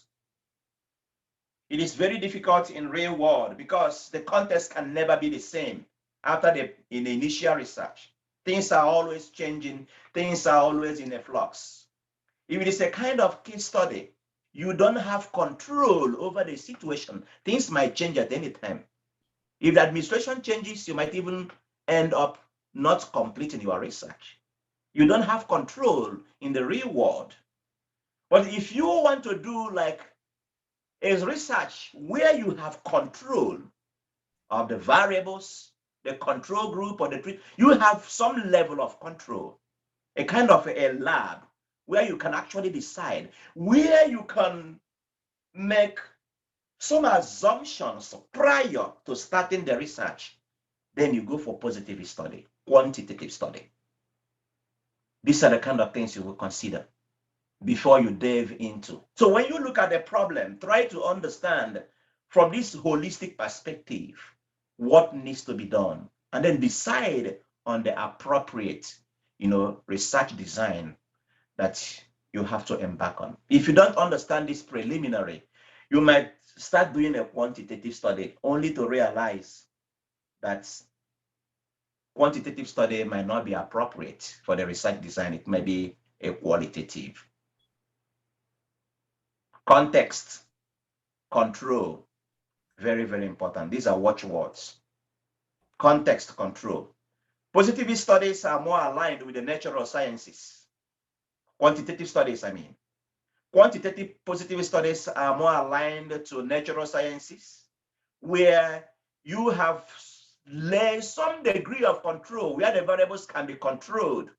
It is very difficult in real world because the context can never be the same after in the initial research. Things are always changing. Things are always in a flux. If it is a kind of case study, you don't have control over the situation. Things might change at any time. If the administration changes, you might even end up not completing your research. You don't have control in the real world. But if you want to do like a research where you have control of the variables, the control group, or you have some level of control, a kind of a lab where you can actually decide, where you can make some assumptions prior to starting the research, then you go for positive study, quantitative study. These are the kind of things you will consider before you dive into. So when you look at the problem, try to understand from this holistic perspective what needs to be done, and then decide on the appropriate, research design that you have to embark on. If you don't understand this preliminary, you might start doing a quantitative study only to realize that quantitative study might not be appropriate for the research design. It may be a qualitative. Context, control, very, very important. These are watchwords. Context, control. Positivist studies are more aligned with the natural sciences. Quantitative studies, I mean. Quantitative positive studies are more aligned to natural sciences, where you have some degree of control, where the variables can be controlled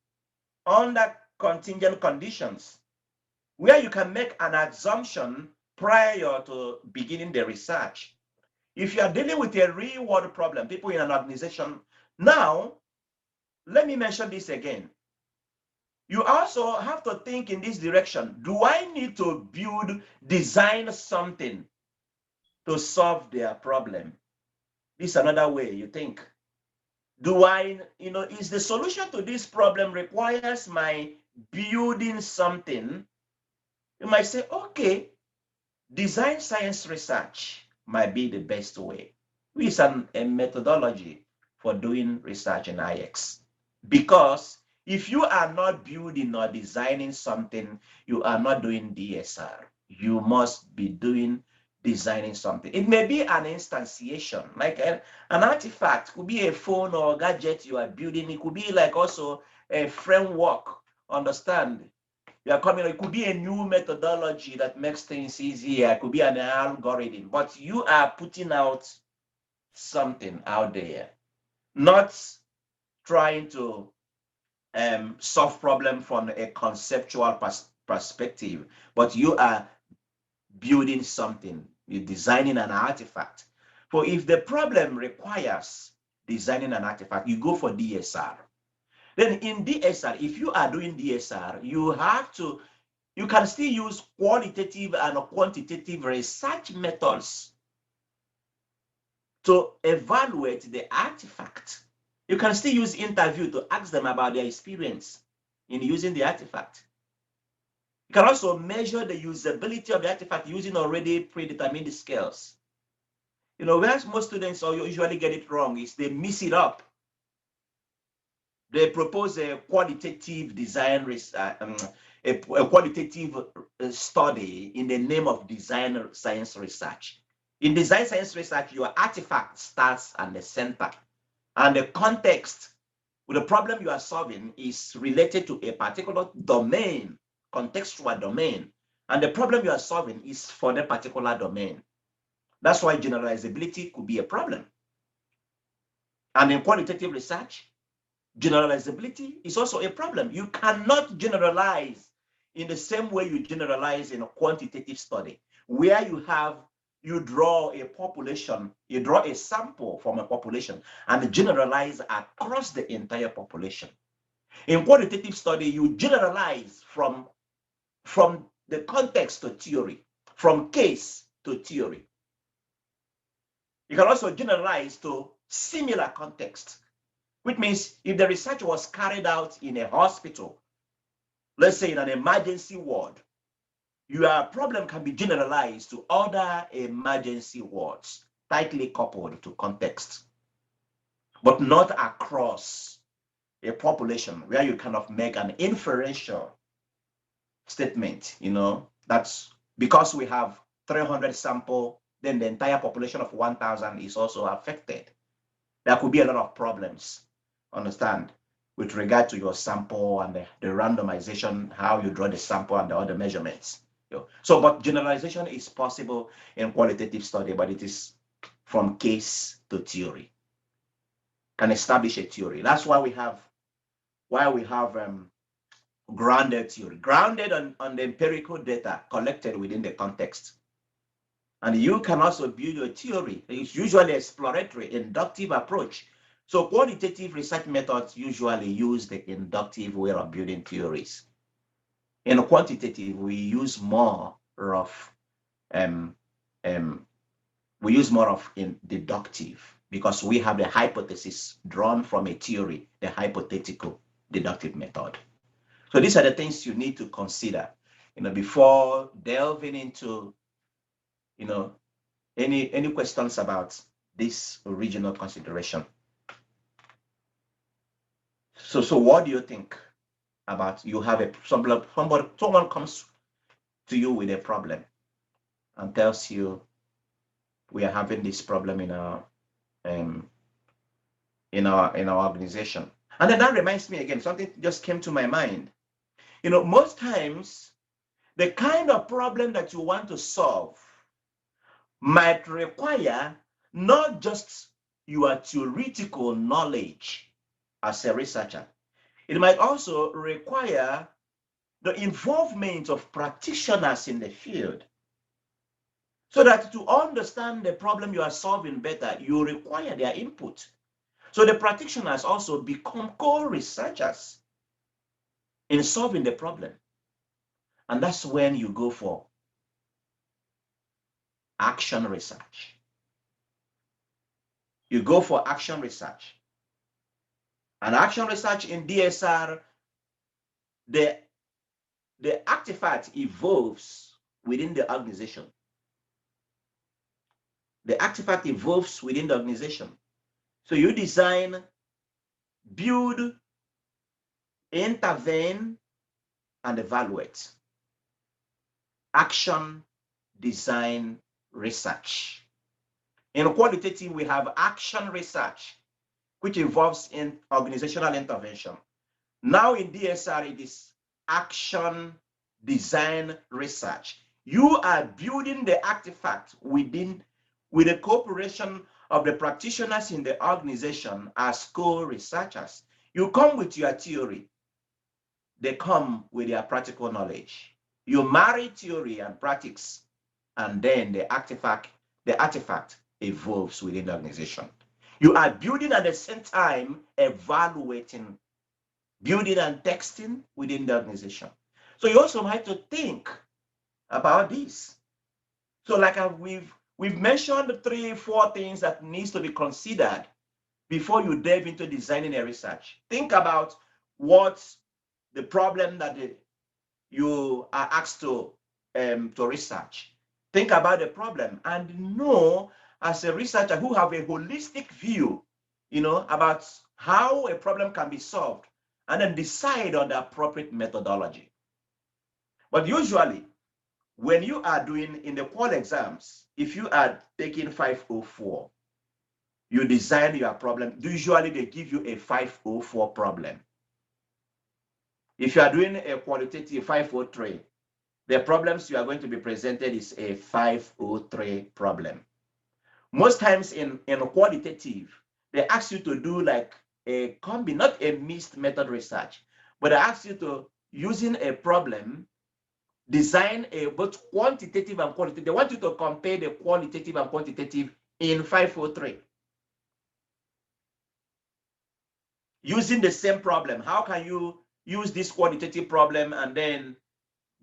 under contingent conditions, where you can make an assumption prior to beginning the research. If you are dealing with a real world problem, people in an organization, now, let me mention this again. You also have to think in this direction. Do I need to design something to solve their problem? This is another way you think. Do I, is the solution to this problem requires my building something? You might say, okay, design science research might be the best way. It's a methodology for doing research in IX. Because if you are not building or designing something, you are not doing DSR. You must be designing something. It may be an instantiation, like an artifact, could be a phone or a gadget you are building. It could be like also a framework, understand? You are coming, it could be a new methodology that makes things easier. It could be an algorithm, but you are putting out something out there, not trying to solve problem from a conceptual perspective, but you are building something. You're designing an artifact. For if the problem requires designing an artifact, you go for DSR. Then in DSR, if you are doing DSR, you can still use qualitative and quantitative research methods to evaluate the artifact. You can still use interview to ask them about their experience in using the artifact. You can also measure the usability of the artifact using already predetermined scales. Where most students usually get it wrong is they mix it up. They propose a qualitative design, a qualitative study in the name of design science research. In design science research, your artifact starts at the center, and the context with the problem you are solving is related to a particular domain, contextual domain, and the problem you are solving is for the particular domain. That's why generalizability could be a problem. And in qualitative research, generalizability is also a problem. You cannot generalize in the same way you generalize in a quantitative study, where you draw a population, you draw a sample from a population and generalize across the entire population. In qualitative study, you generalize from the context to theory, from case to theory. You can also generalize to similar context, which means if the research was carried out in a hospital, let's say in an emergency ward, your problem can be generalized to other emergency words, tightly coupled to context, but not across a population where you kind of make an inferential statement, that's because we have 300 sample, then the entire population of 1,000 is also affected. There could be a lot of problems, understand, with regard to your sample and the randomization, how you draw the sample and the other measurements. So, but generalization is possible in qualitative study, but it is from case to theory. Can establish a theory. That's why we have grounded theory, grounded on the empirical data collected within the context. And you can also build a theory. It's usually exploratory, inductive approach. So qualitative research methods usually use the inductive way of building theories. In quantitative, we use more of in deductive, because we have a hypothesis drawn from a theory, the hypothetical deductive method. So these are the things you need to consider, before delving into, any questions about this original consideration. So what do you think about, you have someone comes to you with a problem and tells you, we are having this problem in our organization. And then that reminds me again, something just came to my mind. Most times the kind of problem that you want to solve might require not just your theoretical knowledge as a researcher. It might also require the involvement of practitioners in the field. So that to understand the problem you are solving better, you require their input. So the practitioners also become co-researchers in solving the problem. And that's when you go for action research. You go for action research. And action research in DSR, the artifact evolves within the organization. The artifact evolves within the organization. So you design, build, intervene, and evaluate. Action, design, research. In qualitative, we have action research, which involves in organizational intervention. Now in DSR, it is action, design, research. You are building the artifact with the cooperation of the practitioners in the organization as co-researchers. You come with your theory. They come with their practical knowledge. You marry theory and practice, and then the artifact evolves within the organization. You are building at the same time, evaluating, building and texting within the organization. So you also have to think about this. So like we've mentioned 3-4 things that needs to be considered before you delve into designing a research. Think about what's the problem that you are asked to research. Think about the problem and know, as a researcher who have a holistic view, about how a problem can be solved, and then decide on the appropriate methodology. But usually, when you are doing in the qual exams, if you are taking 504, you design your problem. Usually, they give you a 504 problem. If you are doing a qualitative 503, the problems you are going to be presented is a 503 problem. Most times in qualitative, they ask you to do like a not a mixed method research, but they ask you to, using a problem, design a both quantitative and qualitative. They want you to compare the qualitative and quantitative in 503. Using the same problem, how can you use this qualitative problem and then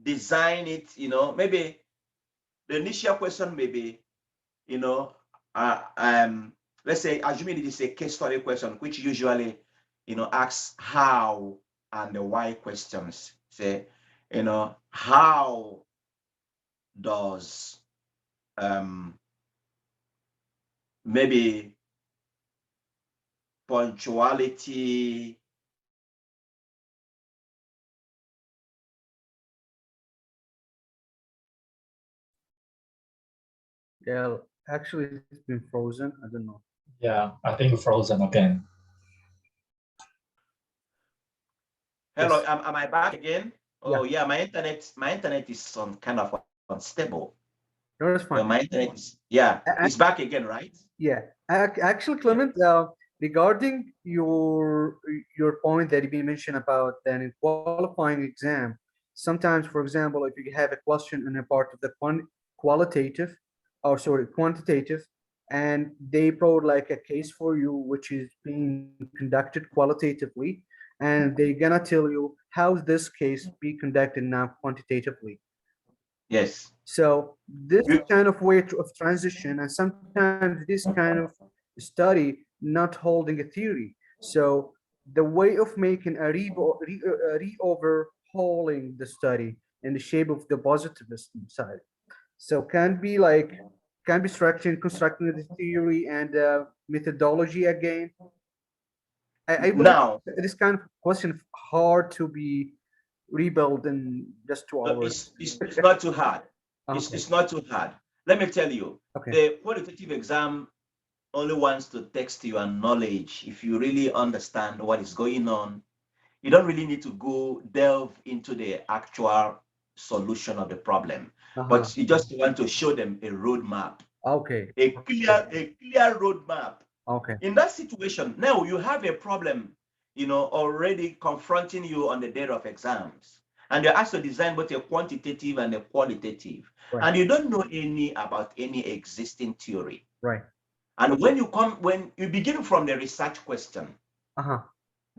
design it? Maybe the initial question may be, let's say, assuming it is a case study question, which usually, asks how and the why questions. Say, how does maybe punctuality Yeah, actually, it's been frozen. I don't know. Yeah, I think frozen again. Hello, Yes. am I back again? Yeah. Oh yeah, my internet is on kind of unstable. No, that's fine. My internet is, yeah, A- it's back again, right? Yeah, actually, Clement, regarding your point that you mentioned about that in qualifying exam, sometimes, for example, if you have a question in a part of the qualitative, or sorry, quantitative, and they brought like a case for you, which is being conducted qualitatively, and they're gonna tell you how this case be conducted now quantitatively. Yes. So this You- kind of way of transition, and sometimes this kind of study not holding a theory. So the way of making a re-overhauling the study in the shape of the positivist side. So can be structuring, constructing the theory and methodology again. I believe Now, this kind of question hard to be rebuilt in just 2 hours. it's not too hard. Okay. It's not too hard. Let me tell you, Okay. the qualitative exam only wants to test your knowledge. If you really understand what is going on, you don't really need to go delve into the actual solution of the problem, Uh-huh. but you just want to show them a roadmap, Okay. a clear roadmap. Okay. In that situation, now you have a problem, already confronting you on the day of exams, and you're asked to design both a quantitative and a qualitative, Right. and you don't know about any existing theory. Right. And when you begin from the research question, Uh-huh.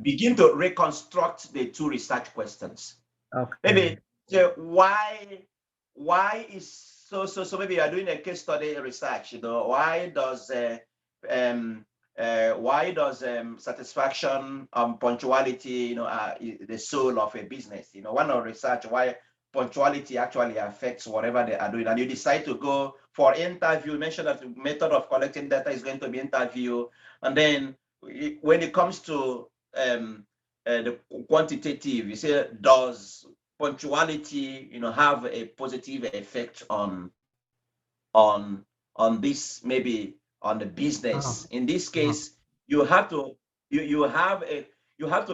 begin to reconstruct the two research questions. Okay. Maybe why is so maybe you're doing a case study research, why does satisfaction, punctuality, the soul of a business, one of research why punctuality actually affects whatever they are doing, and you decide to go for interview, mention that the method of collecting data is going to be interview, and then when it comes to the quantitative, you say, does punctuality, have a positive effect on this, maybe on the business? In this case, you have to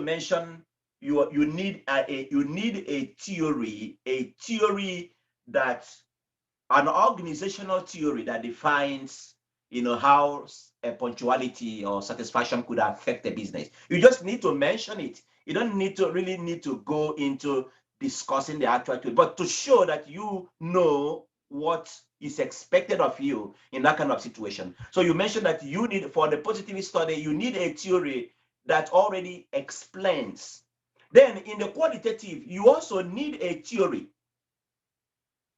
mention you need a theory that an organizational theory that defines how a punctuality or satisfaction could affect the business. You just need to mention it. You don't need to go into discussing the actual theory, but to show that you know what is expected of you in that kind of situation. So you mentioned that you need, for the positivist study, you need a theory that already explains. Then in the qualitative, you also need a theory.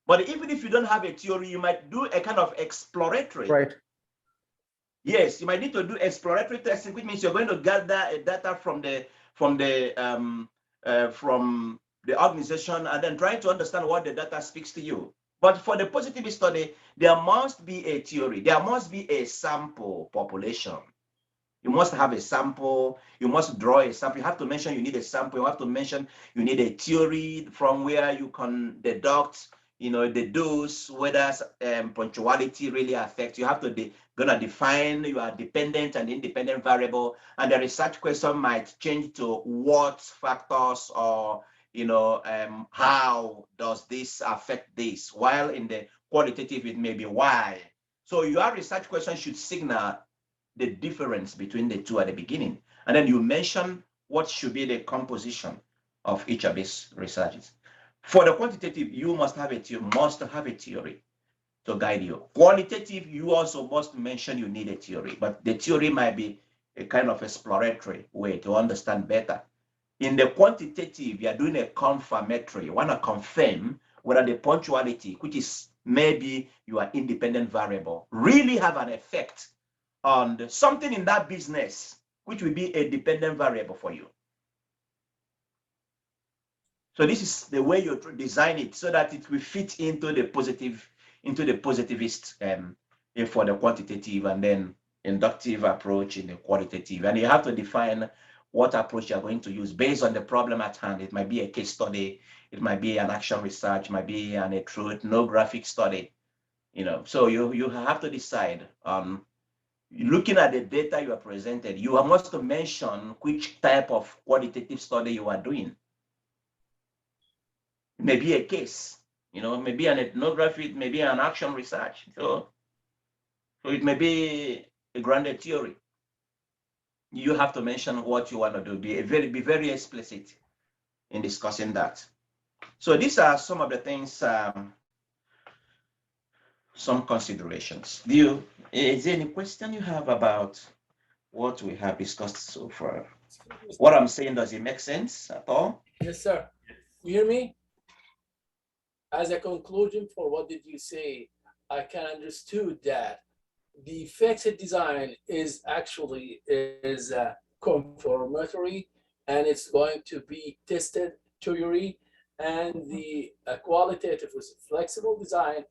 But even if you don't have a theory, you might do a kind of exploratory. Right. Yes, you might need to do exploratory testing, which means you're going to gather data from the organization and then trying to understand what the data speaks to you. But for the positivist study, there must be a theory. There must be a sample population. You must have a sample. You must draw a sample. You have to mention you need a sample. You have to mention you need a theory from where you can deduct, deduce whether punctuality really affects. You have to gonna define your dependent and independent variable, and the research question might change to what factors or how does this affect this, while in the qualitative it may be why. So your research question should signal the difference between the two at the beginning, and then you mention what should be the composition of each of these researches. For the quantitative, you must have a theory to guide you. Qualitative, you also must mention you need a theory, but the theory might be a kind of exploratory way to understand better. In the quantitative, you are doing a confirmatory. You want to confirm whether the punctuality, which is maybe your independent variable, really have an effect on something in that business, which will be a dependent variable for you. So this is the way you design it so that it will fit into the positivist for the quantitative, and then inductive approach in the qualitative. And you have to define what approach you're going to use based on the problem at hand. It might be a case study, it might be an action research, might be an ethnographic study, you know. So you have to decide looking at the data you are presented, you must mention which type of qualitative study you are doing. It may be a case, you know, maybe an ethnography, it may be an action research. So it may be a grounded theory. You have to mention what you want to do. Be very explicit in discussing that. So these are some of the things, some considerations. Is there any question you have about what we have discussed so far? What I'm saying, does it make sense at all? Yes, sir. You hear me? As a conclusion for what did you say, I can understood that the fixed design is actually confirmatory, and it's going to be tested theory, and the qualitative with flexible design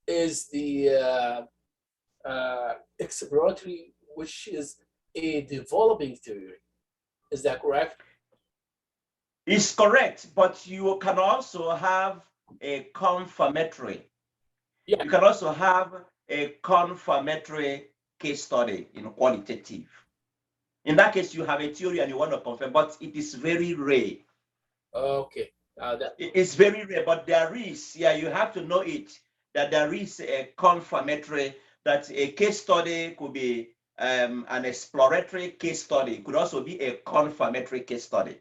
is the exploratory, which is a developing theory. Is that correct? It's correct, but you can also have a confirmatory. Yeah. You can also have a confirmatory case study in qualitative. In that case, you have a theory and you want to confirm, but it is very rare. Okay. It's very rare, but there is, yeah, you have to know it, that there is a confirmatory, that a case study could be an exploratory case study, it could also be a confirmatory case study.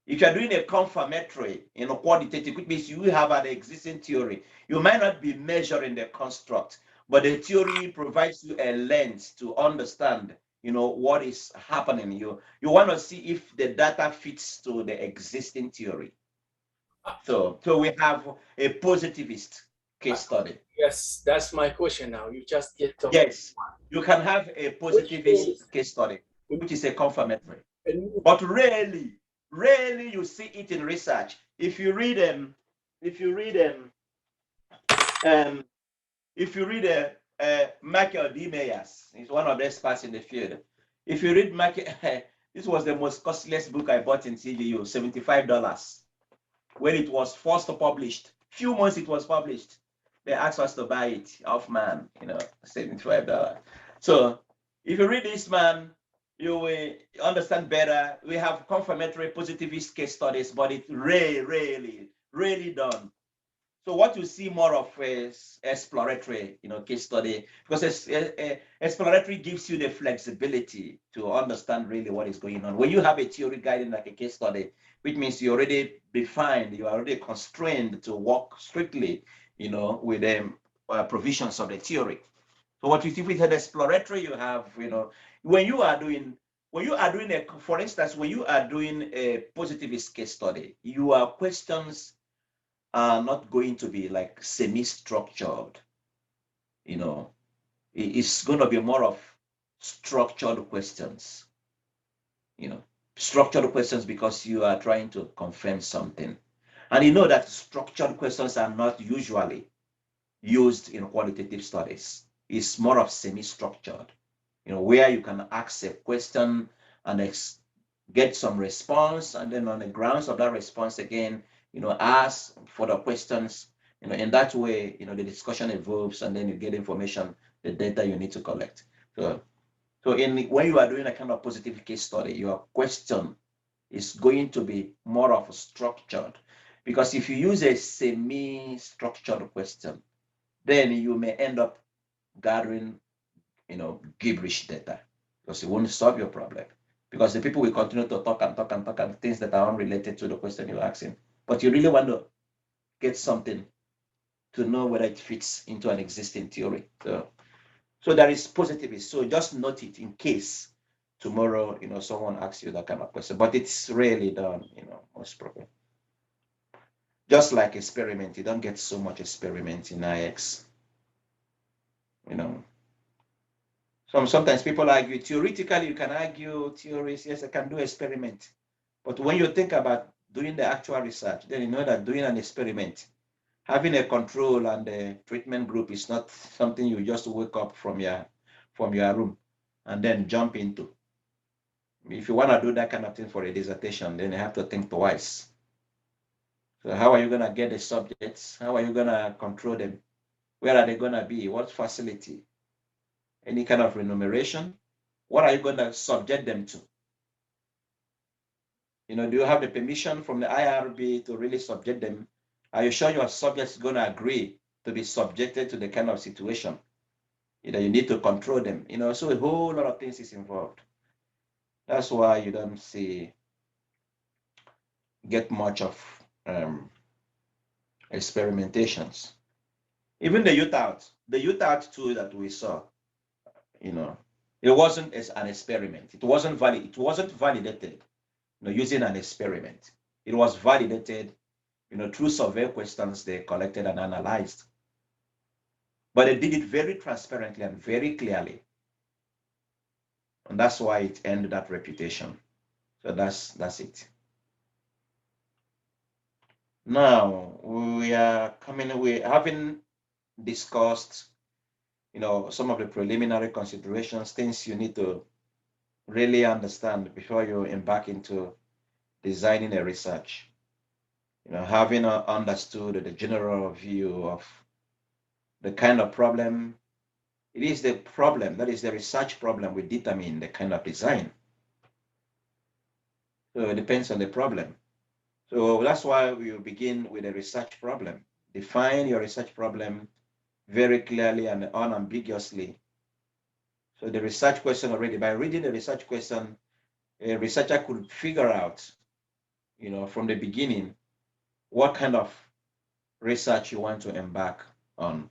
If you're doing a confirmatory in a quantitative, which means you have an existing theory, you might not be measuring the construct, but the theory provides you a lens to understand, you know, what is happening. You want to see if the data fits to the existing theory. So we have a positivist case study. Yes, that's my question now. You just get to. Yes, you can have a positivist case study, which is a confirmatory, but rarely you see it in research. If you read Michael D. Meyers, he's one of the experts in the field. If you read Michael, this was the most costliest book I bought in CGU, $75. When it was first published, few months it was published, they asked us to buy it off man, you know, $75. So if you read this man, you will understand better. We have confirmatory positivist case studies, but it's rarely done. So what you see more of is exploratory, you know, case study, because exploratory gives you the flexibility to understand really what is going on. When you have a theory guiding like a case study, which means you already defined, you are already constrained to work strictly, you know, with the provisions of the theory. So what you see with an exploratory, you have, you know, when you are doing for instance, when you are doing a positivist case study, your questions are not going to be like semi-structured, you know. It's going to be more of structured questions, you know, structured questions because you are trying to confirm something. And you know that structured questions are not usually used in qualitative studies. It's more of semi-structured, you know, where you can ask a question and get some response, and then on the grounds of that response again, you know, ask further questions, you know, in that way, you know, the discussion evolves and then you get information, the data you need to collect. So when you are doing a kind of positive case study, your question is going to be more of a structured, because if you use a semi-structured question, then you may end up gathering, you know, gibberish data, because it won't solve your problem, because the people will continue to talk and things that are unrelated to the question you're asking. But you really want to get something to know whether it fits into an existing theory. So there is positivist. So just note it in case tomorrow, you know, someone asks you that kind of question. But it's rarely done, you know, most probably. Just like experiment, you don't get so much experiment in IX, you know. Sometimes people argue theoretically, you can argue theories. Yes, I can do experiment. But when you think about doing the actual research, then you know that doing an experiment, having a control and a treatment group is not something you just wake up from your room and then jump into. If you want to do that kind of thing for a dissertation, then you have to think twice. So how are you going to get the subjects? How are you going to control them? Where are they going to be? What facility? Any kind of remuneration? What are you going to subject them to? You know, do you have the permission from the IRB to really subject them? Are you sure your subject is going to agree to be subjected to the kind of situation? You know, you need to control them. You know, so a whole lot of things is involved. That's why you don't get much of experimentations. Even the youth out tool that we saw, you know, it wasn't as an experiment. It wasn't valid. It wasn't validated, you know, using an experiment. It was validated, you know, through survey questions they collected and analyzed. But they did it very transparently and very clearly. And that's why it earned that reputation. So that's it. Now we having discussed, you know, some of the preliminary considerations, things you need to really understand before you embark into designing a research. You know, having understood the general view of the kind of problem, it is the problem, that is the research problem, we determine the kind of design. So it depends on the problem. So that's why we will begin with a research problem. Define your research problem very clearly and unambiguously. So the research question already, by reading the research question, a researcher could figure out, you know, from the beginning, what kind of research you want to embark on.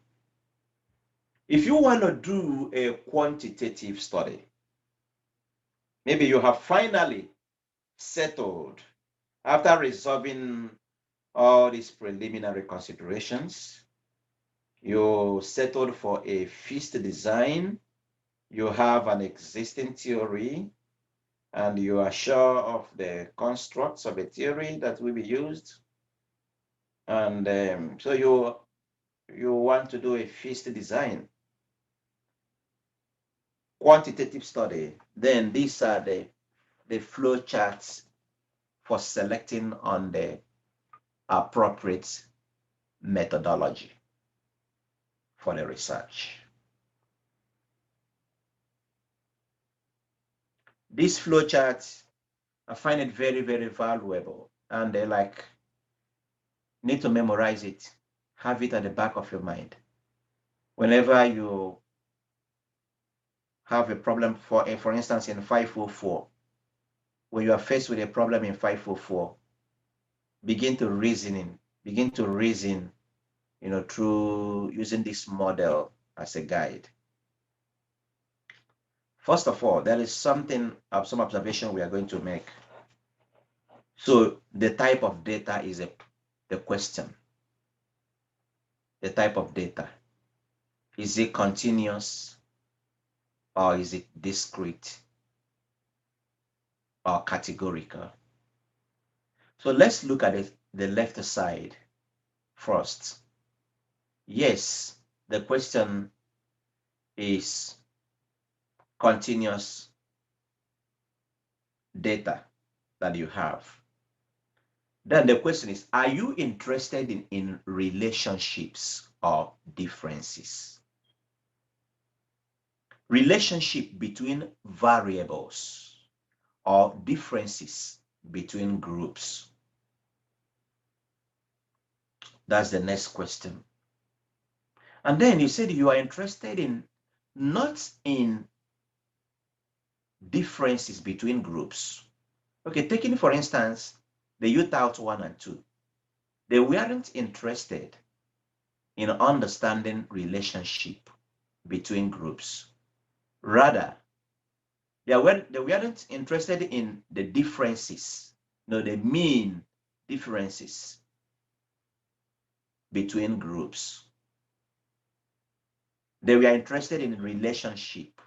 If you want to do a quantitative study, maybe you have finally settled after resolving all these preliminary considerations, you settled for a fixed design, you have an existing theory, and you are sure of the constructs of a theory that will be used. And so you want to do a fixed design, quantitative study, then these are the flow charts for selecting on the appropriate methodology for the research. These flow charts, I find it very, very valuable, and they need to memorize it, have it at the back of your mind. Whenever you have a problem, for instance, in 504, when you are faced with a problem in 504, begin to reason, you know, through using this model as a guide. First of all, there is some observation we are going to make. So the type of data is the question. The type of data. Is it continuous or is it discrete or categorical? So let's look at the left side first. Yes, the question is continuous data that you have. Then the question is, are you interested in relationships or differences? Relationship between variables or differences between groups? That's the next question. And then you said you are interested in not in differences between groups. Okay, taking for instance, the youth out 1 and 2. They weren't interested in understanding relationship between groups. Rather, they weren't interested in the differences, no, the mean differences between groups. They were interested in relationship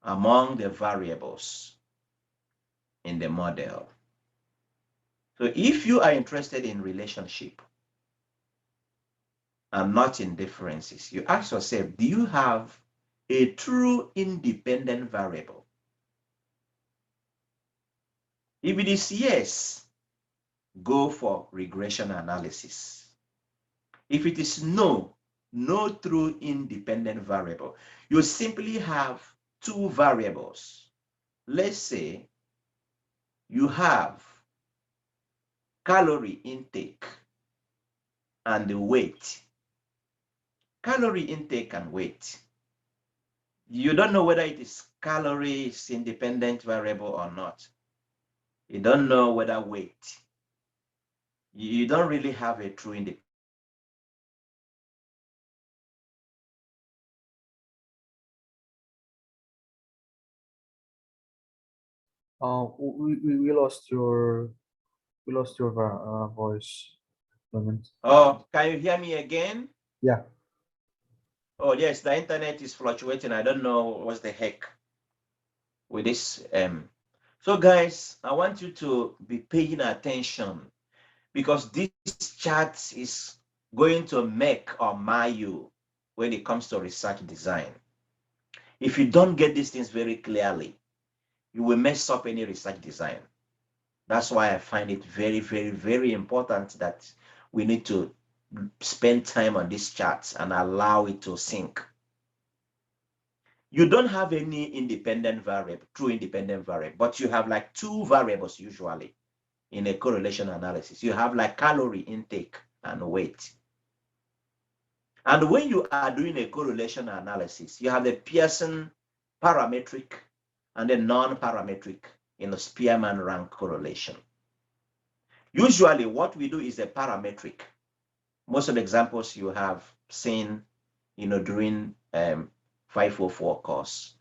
among the variables in the model. So if you are interested in relationship and not in differences, you ask yourself, do you have a true independent variable? If it is yes, go for regression analysis. If it is no, no true independent variable, you simply have two variables. Let's say you have calorie intake and the weight. Calorie intake and weight. You don't know whether it is calories independent variable or not. You don't know whether weight. You don't really have a true independent. We lost your voice. Clement. Oh, can you hear me again? Yeah. Oh, yes, the internet is fluctuating. I don't know what's the heck with this. So guys, I want you to be paying attention because this chart is going to make or mar you when it comes to research design. If you don't get these things very clearly, you will mess up any research design. That's why I find it very, very, very important that we need to spend time on these charts and allow it to sink. You don't have any independent variable, true independent variable, but you have like two variables usually in a correlation analysis. You have like calorie intake and weight. And when you are doing a correlation analysis, you have the Pearson parametric and the non-parametric in the Spearman rank correlation. Usually what we do is a parametric. Most of the examples you have seen, during 504 course,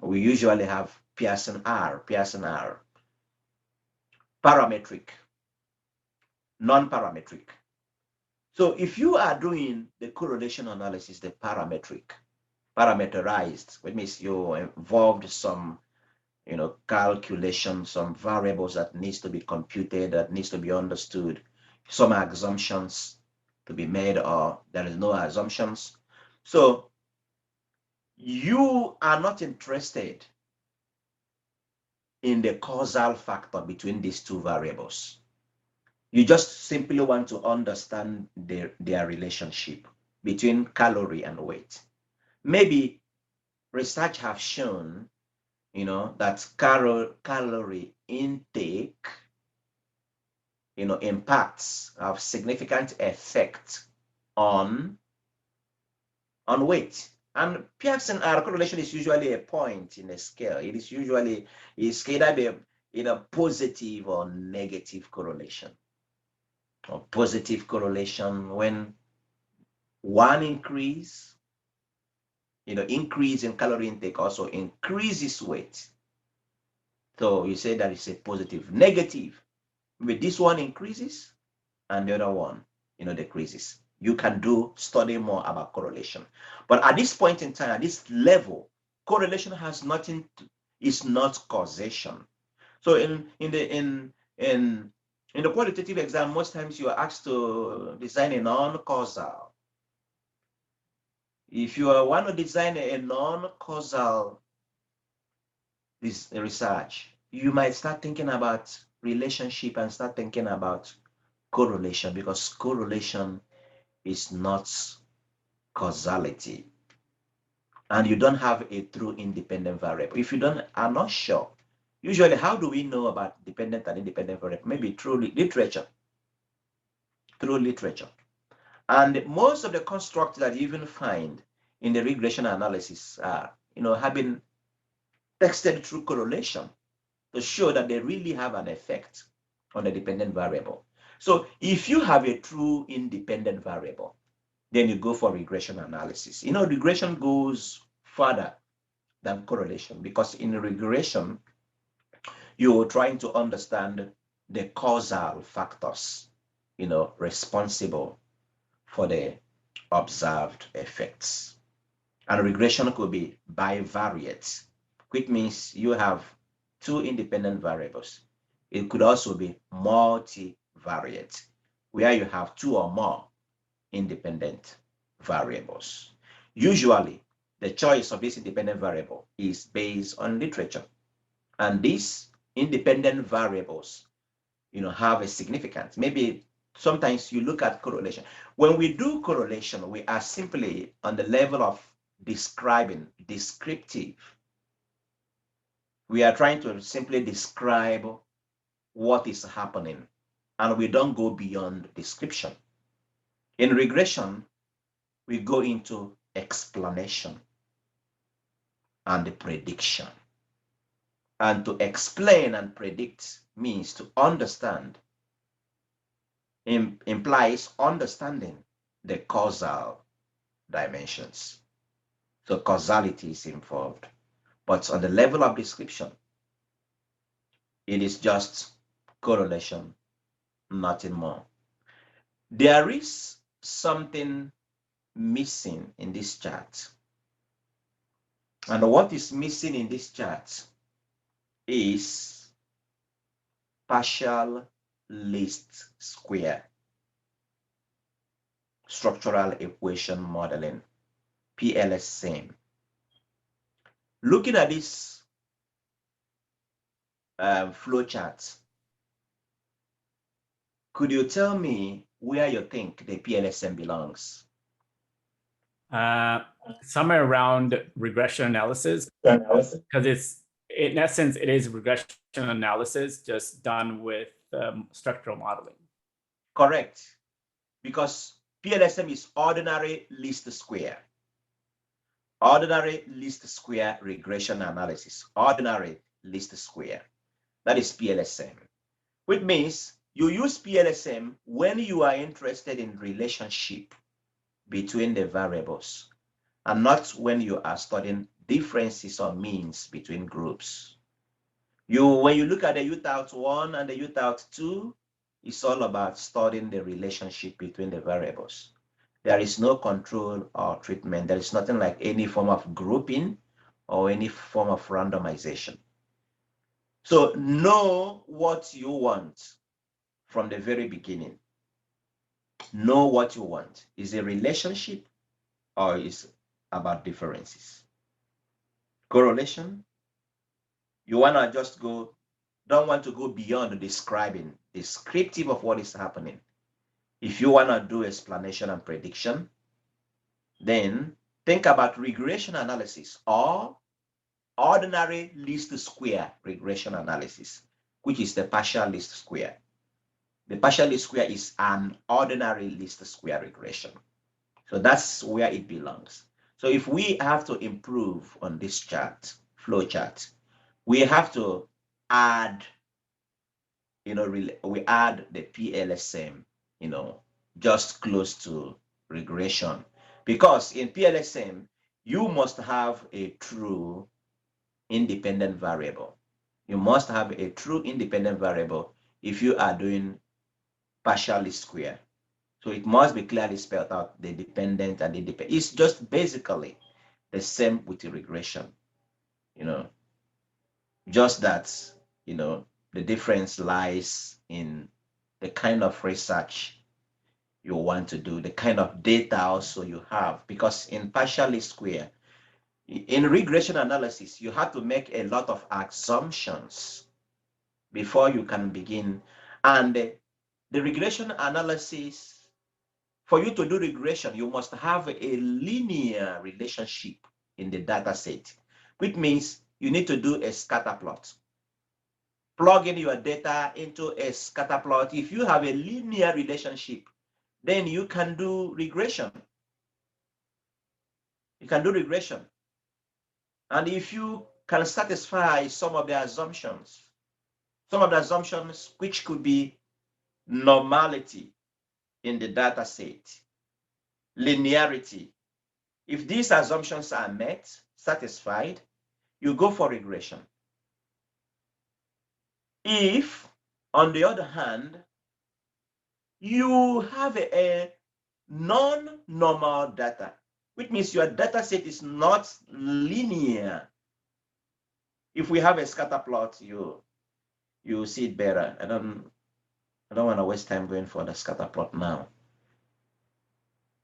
we usually have Pearson R, parametric, non-parametric. So if you are doing the correlation analysis, the parameterized, which means you involved some, calculation, some variables that needs to be computed, that needs to be understood, some assumptions to be made, or there is no assumptions. So you are not interested in the causal factor between these two variables. You just simply want to understand their relationship between calorie and weight. Maybe research have shown, that calorie intake, impacts have significant effect on weight. And Pearson R correlation is usually a point in a scale. It is usually either in a positive or negative correlation. Or positive correlation when one increase in calorie intake also increases weight. So you say that it's a positive. Negative, with this one increases and the other one, decreases. You can study more about correlation. But at this point in time, at this level, correlation has nothing it's not causation. So in the qualitative exam, most times you are asked to design a non-causal. If you want to design a non-causal research, you might start thinking about relationship and start thinking about correlation, because correlation is not causality. And you don't have a true independent variable. If you are not sure, usually how do we know about dependent and independent variable? Maybe through literature. And most of the constructs that you even find in the regression analysis are, have been tested through correlation to show that they really have an effect on the dependent variable. So if you have a true independent variable, then you go for regression analysis. Regression goes further than correlation, because in regression, you're trying to understand the causal factors, responsible for the observed effects. And regression could be bivariate, which means you have two independent variables. It could also be multivariate, where you have two or more independent variables. Usually, the choice of this independent variable is based on literature. And these independent variables, have a significance. Maybe sometimes you look at correlation. When we do correlation, we are simply on the level of describing, descriptive. We are trying to simply describe what is happening, and we don't go beyond description. In regression, we go into explanation and the prediction. And to explain and predict means to understand, implies understanding the causal dimensions. So causality is involved. But on the level of description, it is just correlation, nothing more. There is something missing in this chart. And what is missing in this chart is partial least square structural equation modeling, PLSM. Looking at this flow chart, could you tell me where you think the PLSM belongs? Somewhere around regression analysis, because in essence, it is regression analysis just done with structural modeling. Correct, because PLSM is ordinary least square. Ordinary least square regression analysis. Ordinary least square. That is PLSM, which means you use PLSM when you are interested in relationship between the variables, and not when you are studying differences or means between groups. When you look at the UTAUT 1 and the UTAUT 2, it's all about studying the relationship between the variables. There is no control or treatment. There is nothing like any form of grouping or any form of randomization. So know what you want from the very beginning. Know what you want. Is it a relationship or is it about differences? Correlation, you want to just don't want to go beyond describing, descriptive of what is happening. If you want to do explanation and prediction, then think about regression analysis or ordinary least square regression analysis, which is the partial least square. The partial least square is an ordinary least square regression. So that's where it belongs. So if we have to improve on this chart, flow chart, we have to add, we add the PLSM, just close to regression. Because in PLSM, you must have a true independent variable. You must have a true independent variable if you are doing partial least square. So it must be clearly spelled out, the dependent and independent. It's just basically the same with the regression, just that, the difference lies in the kind of research you want to do, the kind of data also you have, because in partial least square, in regression analysis, you have to make a lot of assumptions before you can begin. And the regression analysis, for you to do regression, you must have a linear relationship in the data set, which means you need to do a scatter plot. Plug in your data into a scatter plot. If you have a linear relationship, then you can do regression. You can do regression. And if you can satisfy some of the assumptions which could be normality in the data set, linearity, if these assumptions are met, satisfied, you go for regression. If, on the other hand, you have a non-normal data, which means your data set is not linear. If we have a scatter plot, you will see it better. I don't want to waste time going for the scatter plot now.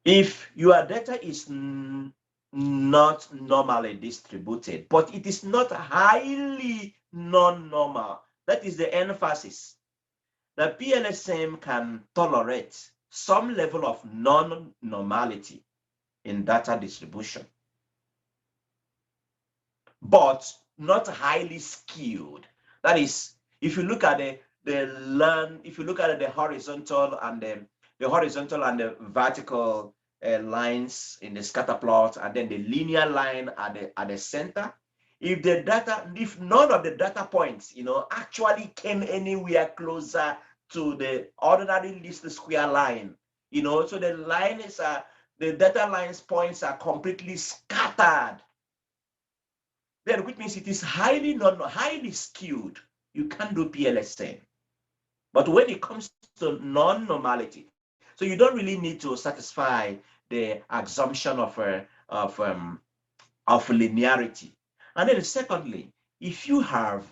If your data is not normally distributed, but it is not highly non-normal, that is the emphasis. The PLSM can tolerate some level of non-normality in data distribution, but not highly skewed. That is, if you look at if you look at the horizontal and the vertical lines in the scatter plot, and then the linear line at the center, if none of the data points, actually came anywhere closer to the ordinary least square line, so the data lines points are completely scattered, then which means it is highly skewed. You can't do PLSM. But when it comes to non-normality, so you don't really need to satisfy the assumption of linearity. And then secondly, if you have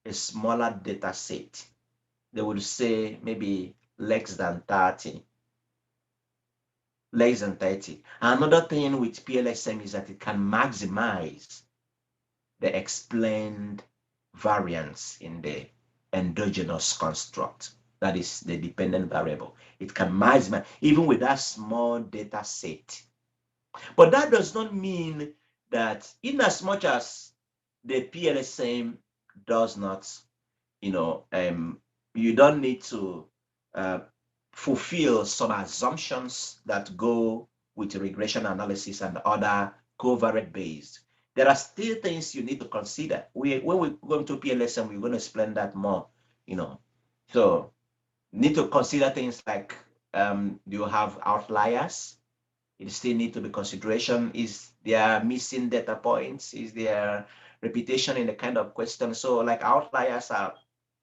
a smaller data set, they would say maybe less than 30. Less than 30. Another thing with PLSM is that it can maximize the explained variance in the endogenous construct, that is the dependent variable. It can maximize even with that small data set. But that does not mean that in as much as the PLSM does not, you don't need to fulfill some assumptions that go with regression analysis and other covariate based. There are still things you need to consider. When we go into PLSM, we're going to explain that more, So need to consider things like, do you have outliers? It still need to be consideration. Is there missing data points? Is there repetition in the kind of question? So like outliers are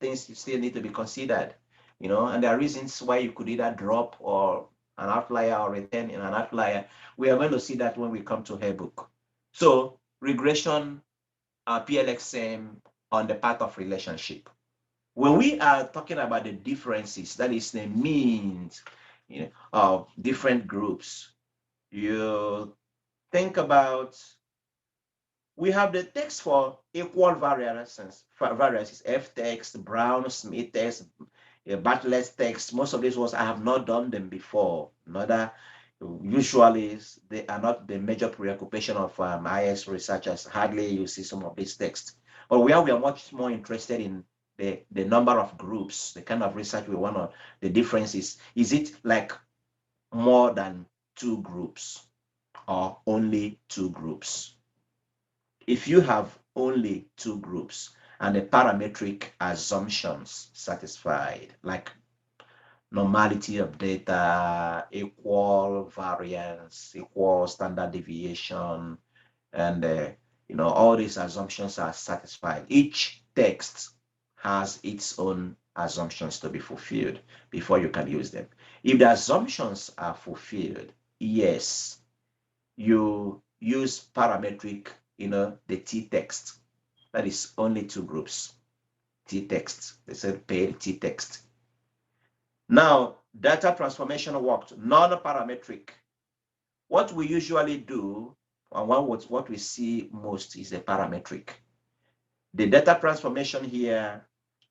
things you still need to be considered, and there are reasons why you could either drop or an outlier or return in an outlier. We are going to see that when we come to her book. So regression, PLSM on the path of relationship. When we are talking about the differences, that is the means of different groups, you think about, we have the text for equal variances, F-text, Brown, Smith text, Bartlett's text. Most of these ones I have not done them before. Usually they are not the major preoccupation of IS researchers. Hardly you see some of these texts. But we are much more interested in the number of groups, the kind of research we want on, the differences. Is it like more than 2 groups or only 2 groups? If you have only 2 groups and the parametric assumptions satisfied, like normality of data, equal variance, equal standard deviation, and all these assumptions are satisfied. Each text has its own assumptions to be fulfilled before you can use them. If the assumptions are fulfilled, yes, you use parametric, the t-text. That is only 2 groups. T-text, they said paid t-text. Now, data transformation worked, non-parametric. What we usually do, and what we see most is the parametric. The data transformation here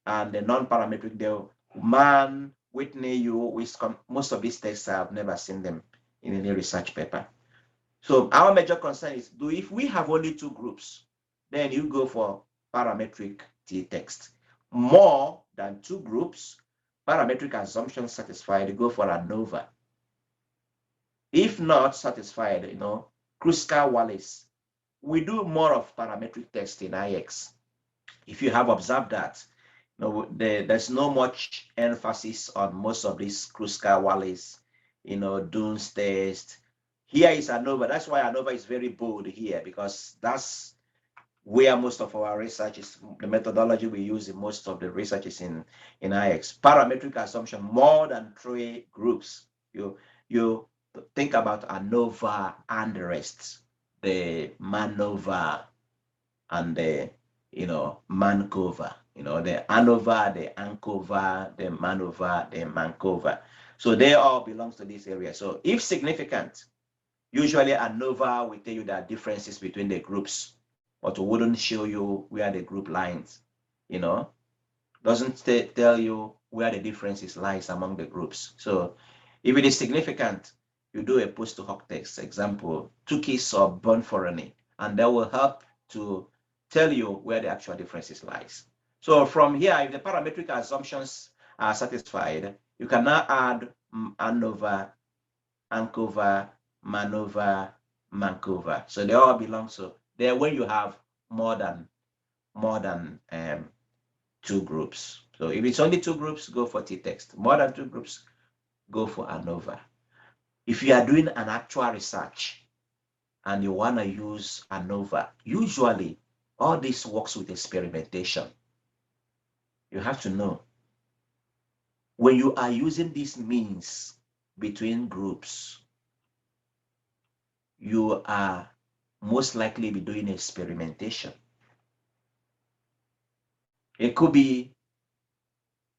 and the non-parametric, Whitney, most of these texts I've never seen them in any research paper. So our major concern is, if we have only 2 groups, then you go for parametric t-text. More than 2 groups, parametric assumptions satisfied, you go for ANOVA. If not satisfied, Kruskal-Wallis. We do more of parametric text in IX. If you have observed that, there's no much emphasis on most of these Kruskal-Wallis, Dunes test. Here is ANOVA. That's why ANOVA is very bold here, because that's where most of our research is, the methodology we use in most of the research is in IX. Parametric assumption, more than 3 groups. You think about ANOVA and the rest, the MANOVA and the, MANCOVA. You know, the ANOVA, the ANCOVA, the MANOVA, the MANCOVA. So they all belong to this area. So if significant, usually ANOVA will tell you there are differences between the groups, but wouldn't show you where the group lines, you know, doesn't tell you where the differences lies among the groups. So if it is significant, you do a post hoc test, example, Tukis or Bonforani, and that will help to tell you where the actual differences lies. So from here, if the parametric assumptions are satisfied, you can now add ANOVA, ANCOVA, MANOVA, MANCOVA. So they all belong. So there, when you have more than 2 groups. So if it's only 2 groups, go for T-text. More than 2 groups, go for ANOVA. If you are doing an actual research and you want to use ANOVA, usually all this works with experimentation. You have to know when you are using these means between groups, you are most likely be doing experimentation. It could be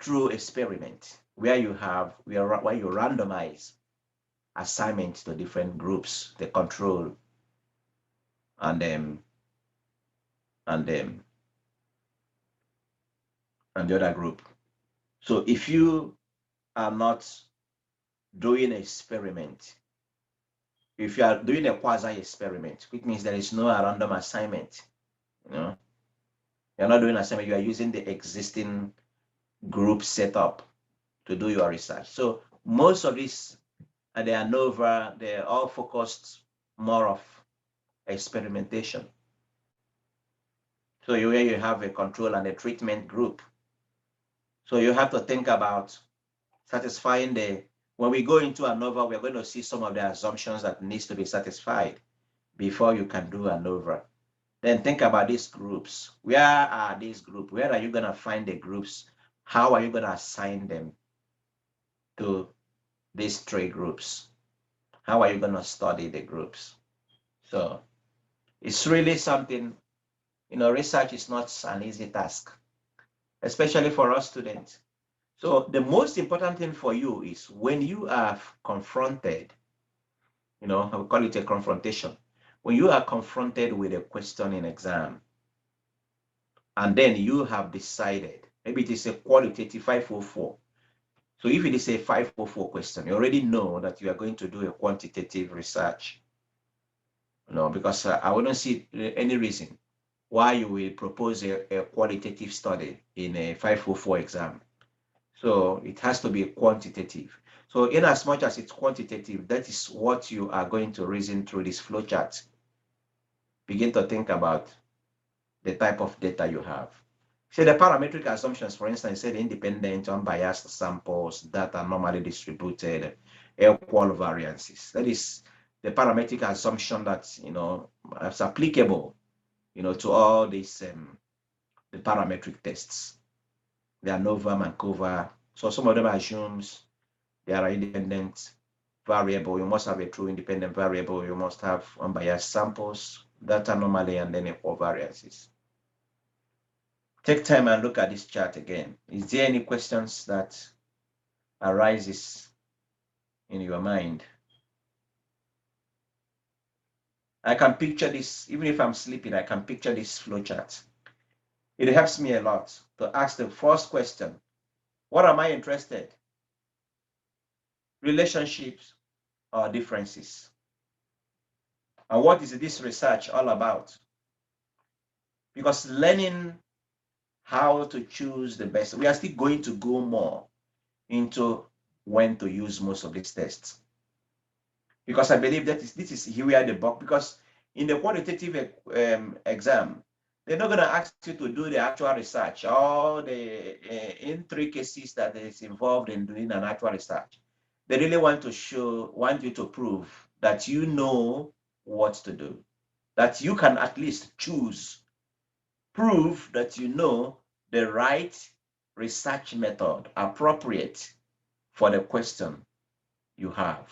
through experiment where you randomize assignments to different groups, the control and the other group. So if you are not doing an experiment, if you are doing a quasi experiment, which means there is no random assignment, you know, you're not doing assignment, you are using the existing group setup to do your research. So most of these, and they are NOVA, they're all focused more of experimentation. So where you have a control and a treatment group. So you have to think about satisfying when we go into ANOVA, we're going to see some of the assumptions that needs to be satisfied before you can do ANOVA. Then think about these groups. Where are these groups? Where are you going to find the groups? How are you going to assign them to these 3 groups? How are you going to study the groups? So it's really something, you know, research is not an easy task, especially for us students. So the most important thing for you is when you are confronted, you know, I would call it a confrontation. When you are confronted with a question in exam, and then you have decided, maybe it is a qualitative 504. So if it is a 504 question, you already know that you are going to do a quantitative research. You know, because I wouldn't see any reason why you will propose a qualitative study in a 504 exam. So it has to be quantitative. So in as much as it's quantitative, that is what you are going to reason through this flowchart. Begin to think about the type of data you have. So the parametric assumptions, for instance, said independent, unbiased samples, data normally distributed, equal variances. That is the parametric assumption that, you know, is applicable, you know, to all these the parametric tests. They are ANOVA, MANCOVA. So some of them assumes they are independent variable. You must have a true independent variable. You must have unbiased samples, data normally, and then equal variances. Take time and look at this chart again. Is there any questions that arises in your mind? I can picture this, even if I'm sleeping, I can picture this flowchart. It helps me a lot to ask the first question. What am I interested? Relationships or differences? And what is this research all about? Because learning how to choose the best, we are still going to go more into when to use most of these tests. Because I believe that this is here the book, because in the quantitative exam, they're not going to ask you to do the actual research, all the intricacies that is involved in doing an actual research. They really want you to prove that you know what to do, that you can at least choose, prove that you know the right research method appropriate for the question you have,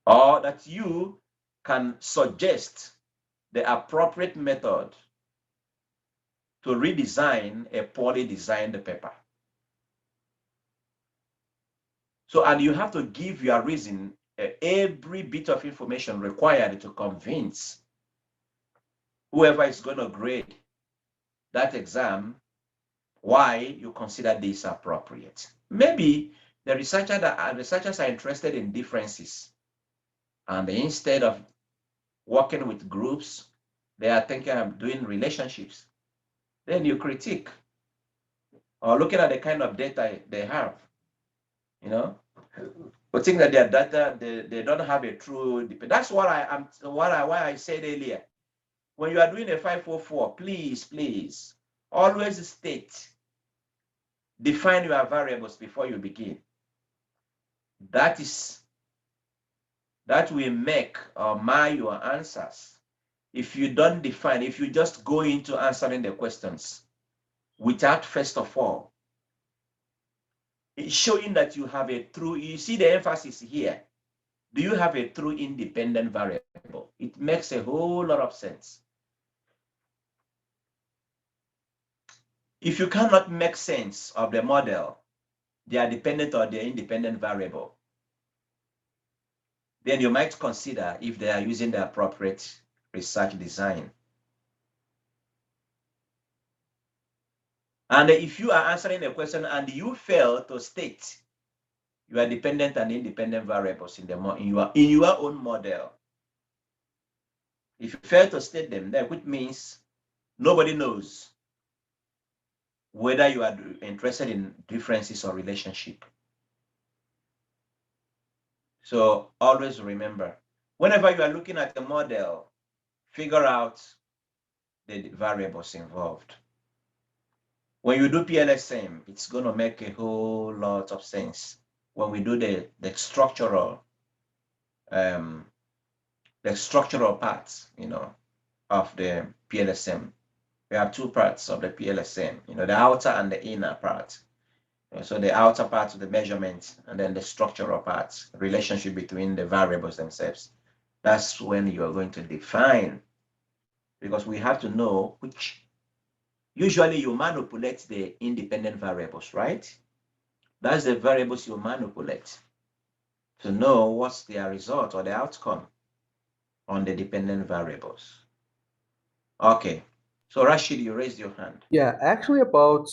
or that you can suggest the appropriate method to redesign a poorly designed paper. So, and you have to give your reason, every bit of information required to convince whoever is going to grade that exam why you consider this appropriate. Maybe the researchers are interested in differences, and instead of working with groups, they are thinking of doing relationships. Then you critique, or looking at the kind of data they have, you know, but think that their data, they don't have a true, that's what why I said earlier. When you are doing a 504, please always state, define your variables before you begin. That will make or mar your answers. If you don't define, if you just go into answering the questions without, first of all, it's showing that you have a true, you see the emphasis here. Do you have a true independent variable? It makes a whole lot of sense. If you cannot make sense of the model, they are dependent or the independent variable, then you might consider if they are using the appropriate research design. And if you are answering a question and you fail to state your dependent and independent variables in your own model, if you fail to state them, that which means nobody knows whether you are interested in differences or relationship. So always remember, whenever you are looking at a model, figure out the variables involved. When you do PLSM, it's going to make a whole lot of sense. When we do the structural parts, you know, of the PLSM, we have two parts of the PLSM, you know, the outer and the inner part. So the outer part of the measurement, and then the structural parts, relationship between the variables themselves. That's when you are going to define, because we have to know which. Usually you manipulate the independent variables, right? That's the variables you manipulate to know what's their result or the outcome on the dependent variables. Okay, so Rashid, you raised your hand. Yeah, actually about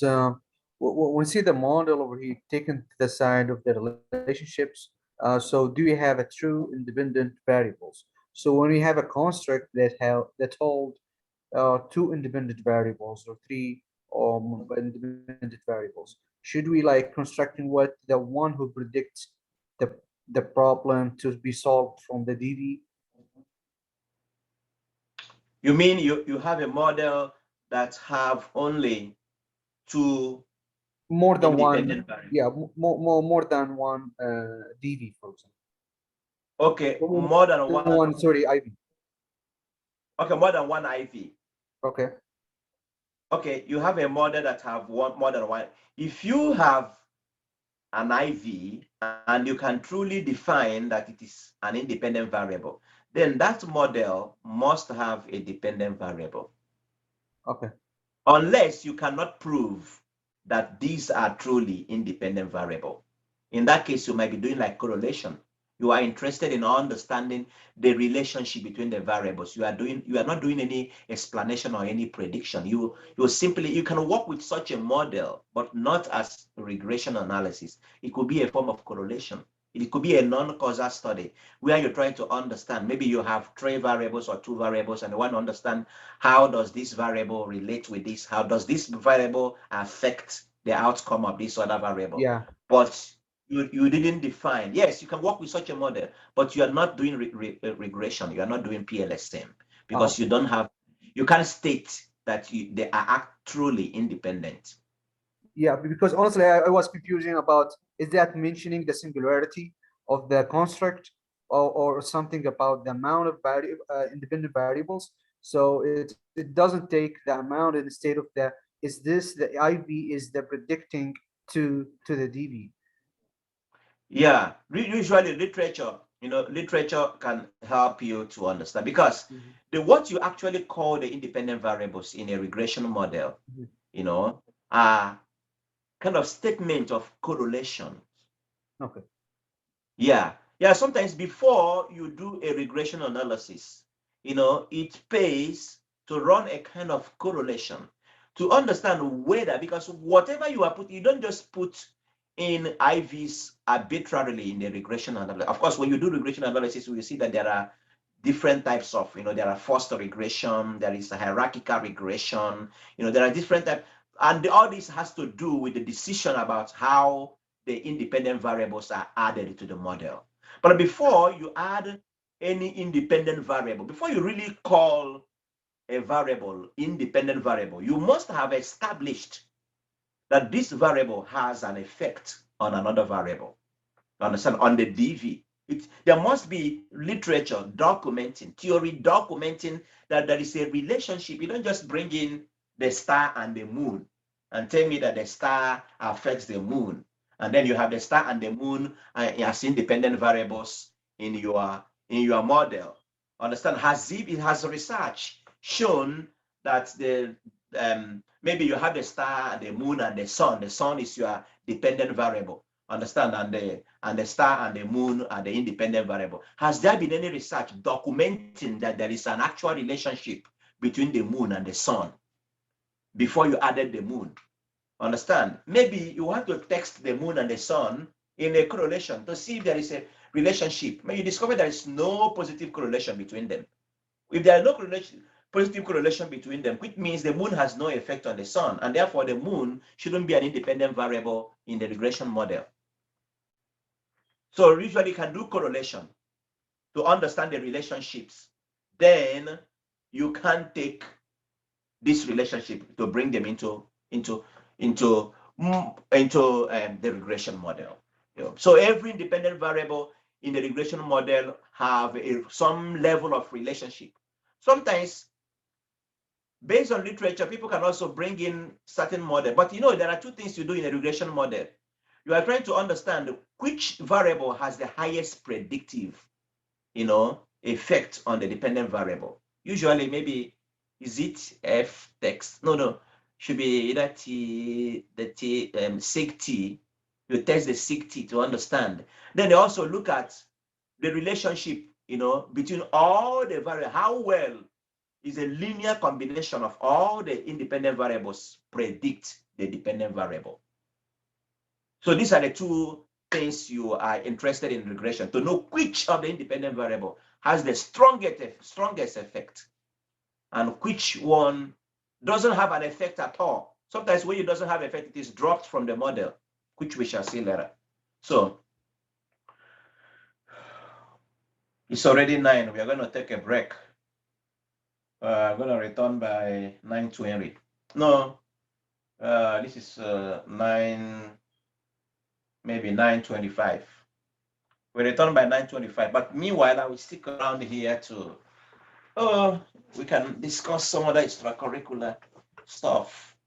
when we see the model over here taken to the side of the relationships. So do you have a true independent variables? So when we have a construct that hold two independent variables or three independent variables, should we like constructing what the one who predicts the the problem to be solved from the DV? You mean you have a model that have only two More than independent one, variables? yeah, more than one DV, for example. Okay, more than one. Sorry, IV. Okay, more than one IV. Okay. Okay, you have a model that have more than one. If you have an IV and you can truly define that it is an independent variable, then that model must have a dependent variable. Okay. Unless you cannot prove that these are truly independent variable. In that case, you might be doing like correlation. You are interested in understanding the relationship between the variables. You are not doing any explanation or any prediction. You can work with such a model, but not as regression analysis. It could be a form of correlation. It could be a non-causal study where you're trying to understand, maybe you have 3 variables or 2 variables and you want to understand how does this variable relate with this? How does this variable affect the outcome of this other variable? Yeah. But you didn't define. Yes, you can work with such a model, but you are not doing regression. You are not doing PLSM because you don't have, you can't state that they are truly independent. Yeah, because honestly, I was confusing about, is that mentioning the singularity of the construct or something about the amount of independent variables? So it doesn't take the amount instead of the, is this the IV is the predicting to the DV? Yeah, usually literature literature can help you to understand, because what you actually call the independent variables in a regression model, are kind of statement of correlation. Okay. Yeah. Sometimes before you do a regression analysis, it pays to run a kind of correlation to understand whether, because whatever you are putting, you don't just put in IVs arbitrarily in the regression analysis. Of course, when you do regression analysis, we see that there are different types of, there are forced regression, there is a hierarchical regression, there are different types, and all this has to do with the decision about how the independent variables are added to the model. But before you add any independent variable, before you really call a variable independent variable, you must have established that this variable has an effect on another variable. Understand? On the DV. There must be literature documenting, theory documenting that there is a relationship. You don't just bring in the star and the moon and tell me that the star affects the moon, and then you have the star and the moon as independent variables in your model. Understand? It has research shown that maybe you have the star, the moon, and the sun. The sun is your dependent variable. Understand? And the star and the moon are the independent variable. Has there been any research documenting that there is an actual relationship between the moon and the sun before you added the moon? Understand? Maybe you want to text the moon and the sun in a correlation to see if there is a relationship. When you discover there is no positive correlation between them. If there is no positive correlation between them, which means the moon has no effect on the sun, and therefore the moon shouldn't be an independent variable in the regression model. So usually you can do correlation to understand the relationships. Then you can take this relationship to bring them into the regression model. So every independent variable in the regression model have some level of relationship. Sometimes, based on literature, people can also bring in certain model. But there are two things you do in a regression model. You are trying to understand which variable has the highest predictive, effect on the dependent variable. Usually, maybe, is it F text? No, should be either sig T. You test the sig T to understand. Then they also look at the relationship, between all the variables. How well is a linear combination of all the independent variables predict the dependent variable? So these are the two things you are interested in regression, to know which of the independent variable has the strongest effect and which one doesn't have an effect at all. Sometimes when it doesn't have effect, it is dropped from the model, which we shall see later. So it's already 9. We are going to take a break. I'm going to return by 9:20. No, this is 9, maybe 9:25. We return by 9:25. But meanwhile, I will stick around here to, we can discuss some other extracurricular stuff.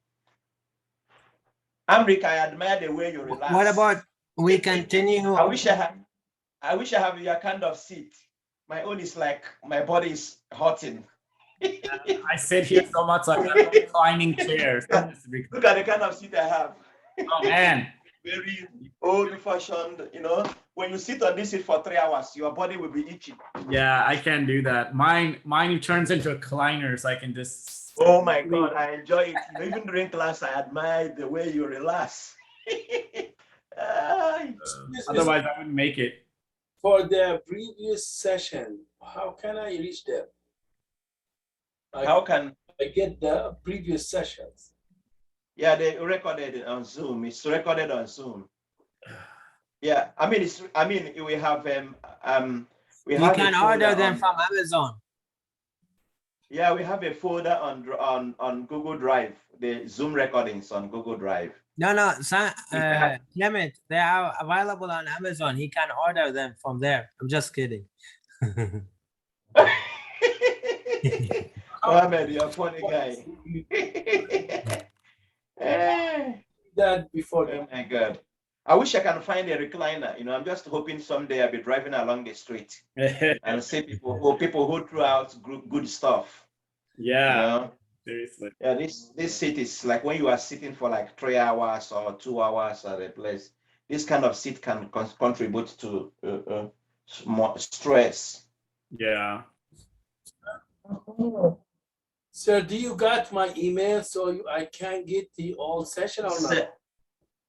Amrik, I admire the way you relax. What about we continue? I wish I have your kind of seat. My own is like my body is hurting. I sit here so much like a reclining chair. Look at the kind of seat I have. Oh man. Very old-fashioned, when you sit on this seat for 3 hours, your body will be itchy. Yeah, I can't do that. Mine turns into a recliner, so I can just. Oh my God, I enjoy it. Even during class, I admire the way you relax. Otherwise, I wouldn't make it. For the previous session, how can I reach them? How can I get the previous sessions? Yeah, they recorded it on Zoom. It's recorded on Zoom. Yeah, I mean, we have You can order them from Amazon. Yeah, we have a folder on Google Drive. The Zoom recordings on Google Drive. No, Clement, they are available on Amazon. He can order them from there. I'm just kidding. Mohammed, you're a funny guy. That before. Oh my God. I wish I can find a recliner. I'm just hoping someday I'll be driving along the street and see people who throw out good stuff. Yeah, seriously. Yeah, this seat is like when you are sitting for like 3 hours or 2 hours at a place. This kind of seat can contribute to more stress. Yeah. Sir, do you got my email so I can get the all session or not?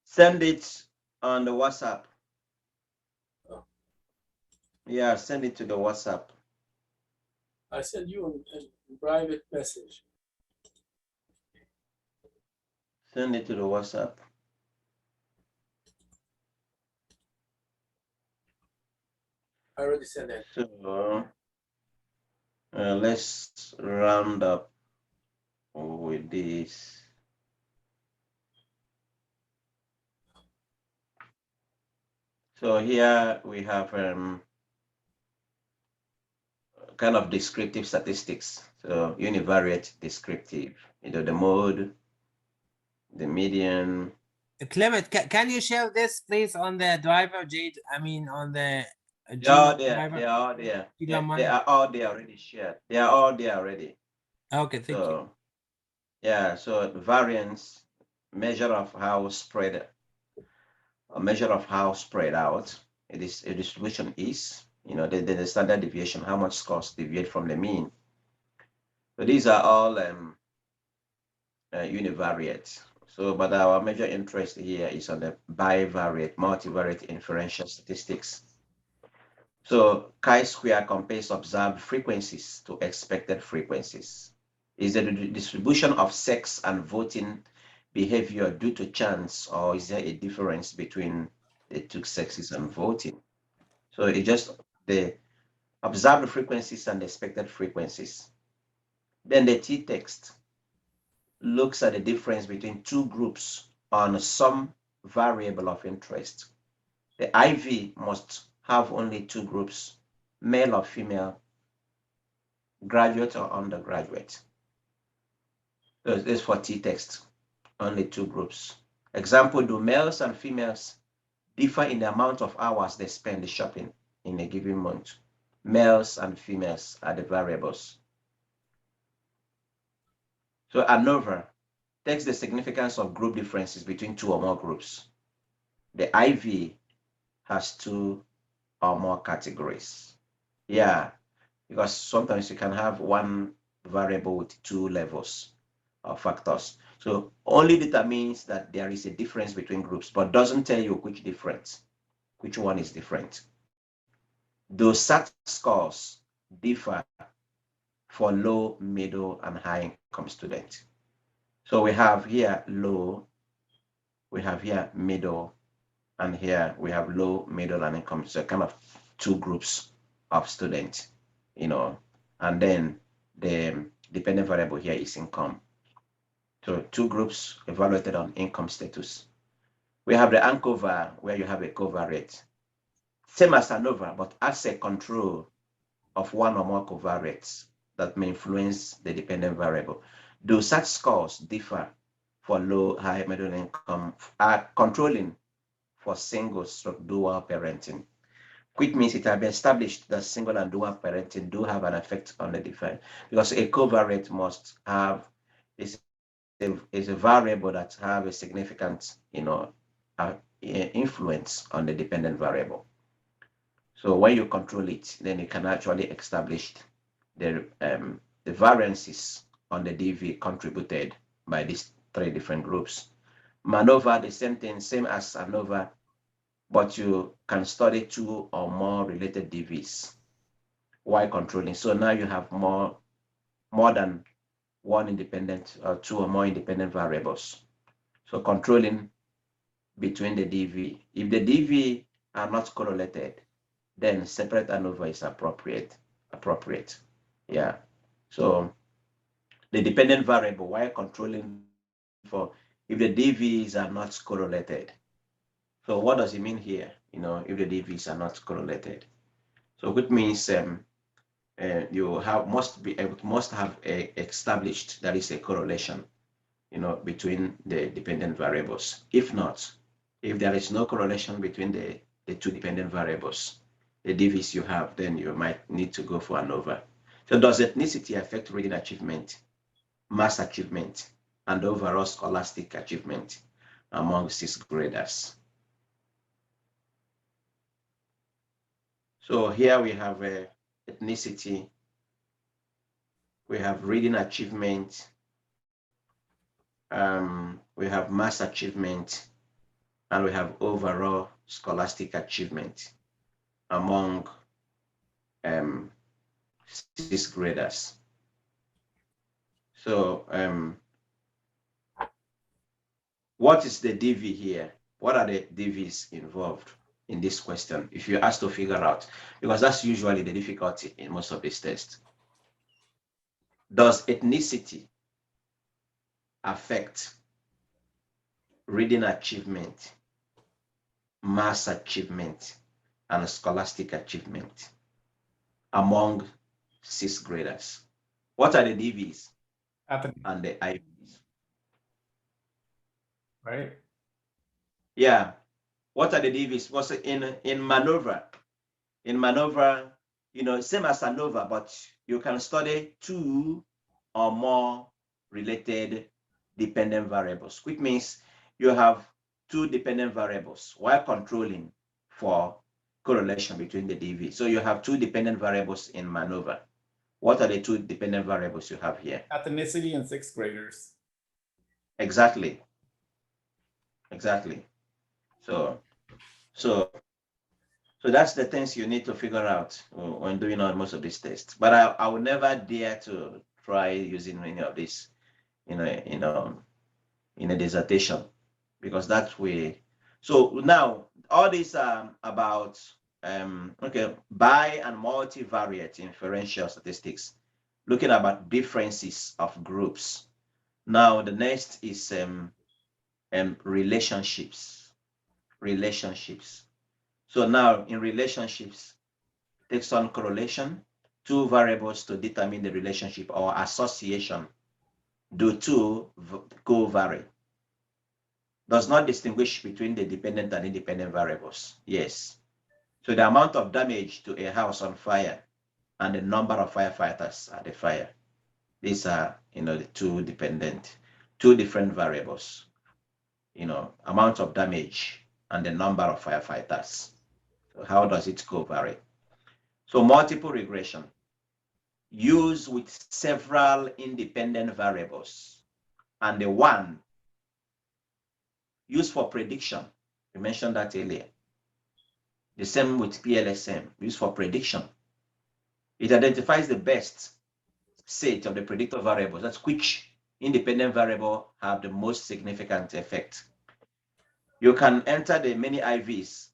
Send it on the WhatsApp. Oh. Yeah, send it to the WhatsApp. I send you a private message. Send it to the WhatsApp. I already sent it. So let's round up with this. So here we have kind of descriptive statistics. So univariate descriptive, the mode, the median. Clement, can you share this please on the driver, Jade? I mean, on the They are Gmail there. driver? They are there. Gmail They are all there already shared. They are all there already. Okay, thank you. So yeah, so variance, measure of how spread out it is a distribution is, the standard deviation, how much scores deviate from the mean. So these are all univariate. So, but our major interest here is on the bivariate, multivariate inferential statistics. So chi-square compares observed frequencies to expected frequencies. Is the distribution of sex and voting behavior due to chance, or is there a difference between the two sexes and voting? So it's just the observed frequencies and expected frequencies. Then the t-text looks at the difference between two groups on some variable of interest. The IV must have only two groups, male or female, graduate or undergraduate. So this is for t-text, only two groups. Example, do males and females differ in the amount of hours they spend shopping in a given month? Males and females are the variables. So ANOVA takes the significance of group differences between two or more groups. The IV has two or more categories. Yeah, because sometimes you can have one variable with two levels of factors. So only determines that there is a difference between groups, but doesn't tell you which one is different. Those SAT scores differ for low, middle, and high income students. So we have here low, we have here middle, and here we have low, middle, and income. So kind of two groups of students, and then the dependent variable here is income. So two groups evaluated on income status. We have the ANCOVA, where you have a covariate. Same as ANOVA, but as a control of one or more covariates that may influence the dependent variable. Those such scores differ for low, high, middle income, are controlling for single stroke dual parenting, which means it has been established that single and dual parenting do have an effect on the define, because a covariate must have is a variable that have a significant influence on the dependent variable. So when you control it, then you can actually establish the variances on the DV contributed by these three different groups. MANOVA, the same thing, same as ANOVA, but you can study two or more related DVs while controlling. So now you have more than one independent or two or more independent variables. So controlling between the DV. If the DV are not correlated, then separate ANOVA is appropriate. Yeah. So the dependent variable while controlling for if the DVs are not correlated. So what does it mean here? If the DVs are not correlated. So which means you must have established that is a correlation, between the dependent variables. If not, If there is no correlation between the two dependent variables, the DVs you have, then you might need to go for ANOVA. So does ethnicity affect reading achievement, mass achievement, and overall scholastic achievement among sixth graders? So here we have ethnicity, we have reading achievement, we have mass achievement, and we have overall scholastic achievement among sixth graders. So what is the DV here? What are the DVs involved in this question? If you ask to figure out, because that's usually the difficulty in most of these tests. Does ethnicity affect reading achievement, mass achievement, and scholastic achievement among sixth graders? What are the DVs and the IVs? Right. Yeah. What are the DVs? Was in maneuver? In maneuver, you know, same as ANOVA, but you can study two or more related dependent variables, which means you have two dependent variables while controlling for correlation between the DV. So you have two dependent variables in maneuver. What are the two dependent variables you have here? Ethnicity and sixth graders. Exactly. Exactly. So that's the things you need to figure out when doing most of these tests. But I would never dare to try using any of this in a dissertation, because that way. So now all these about okay, bi and multivariate inferential statistics, looking about differences of groups. Now the next is relationships. So now in relationships, takes on correlation, two variables to determine the relationship, or association. Do two co-vary? Does not distinguish between the dependent and independent variables. Yes. So the amount of damage to a house on fire and the number of firefighters at the fire. These are, the two different variables. Amount of damage and the number of firefighters. So how does it co-vary? So multiple regression, used with several independent variables, and the one used for prediction. We mentioned that earlier. The same with PLSM, used for prediction. It identifies the best set of the predictor variables. That's which independent variable have the most significant effect. You can enter the many IVs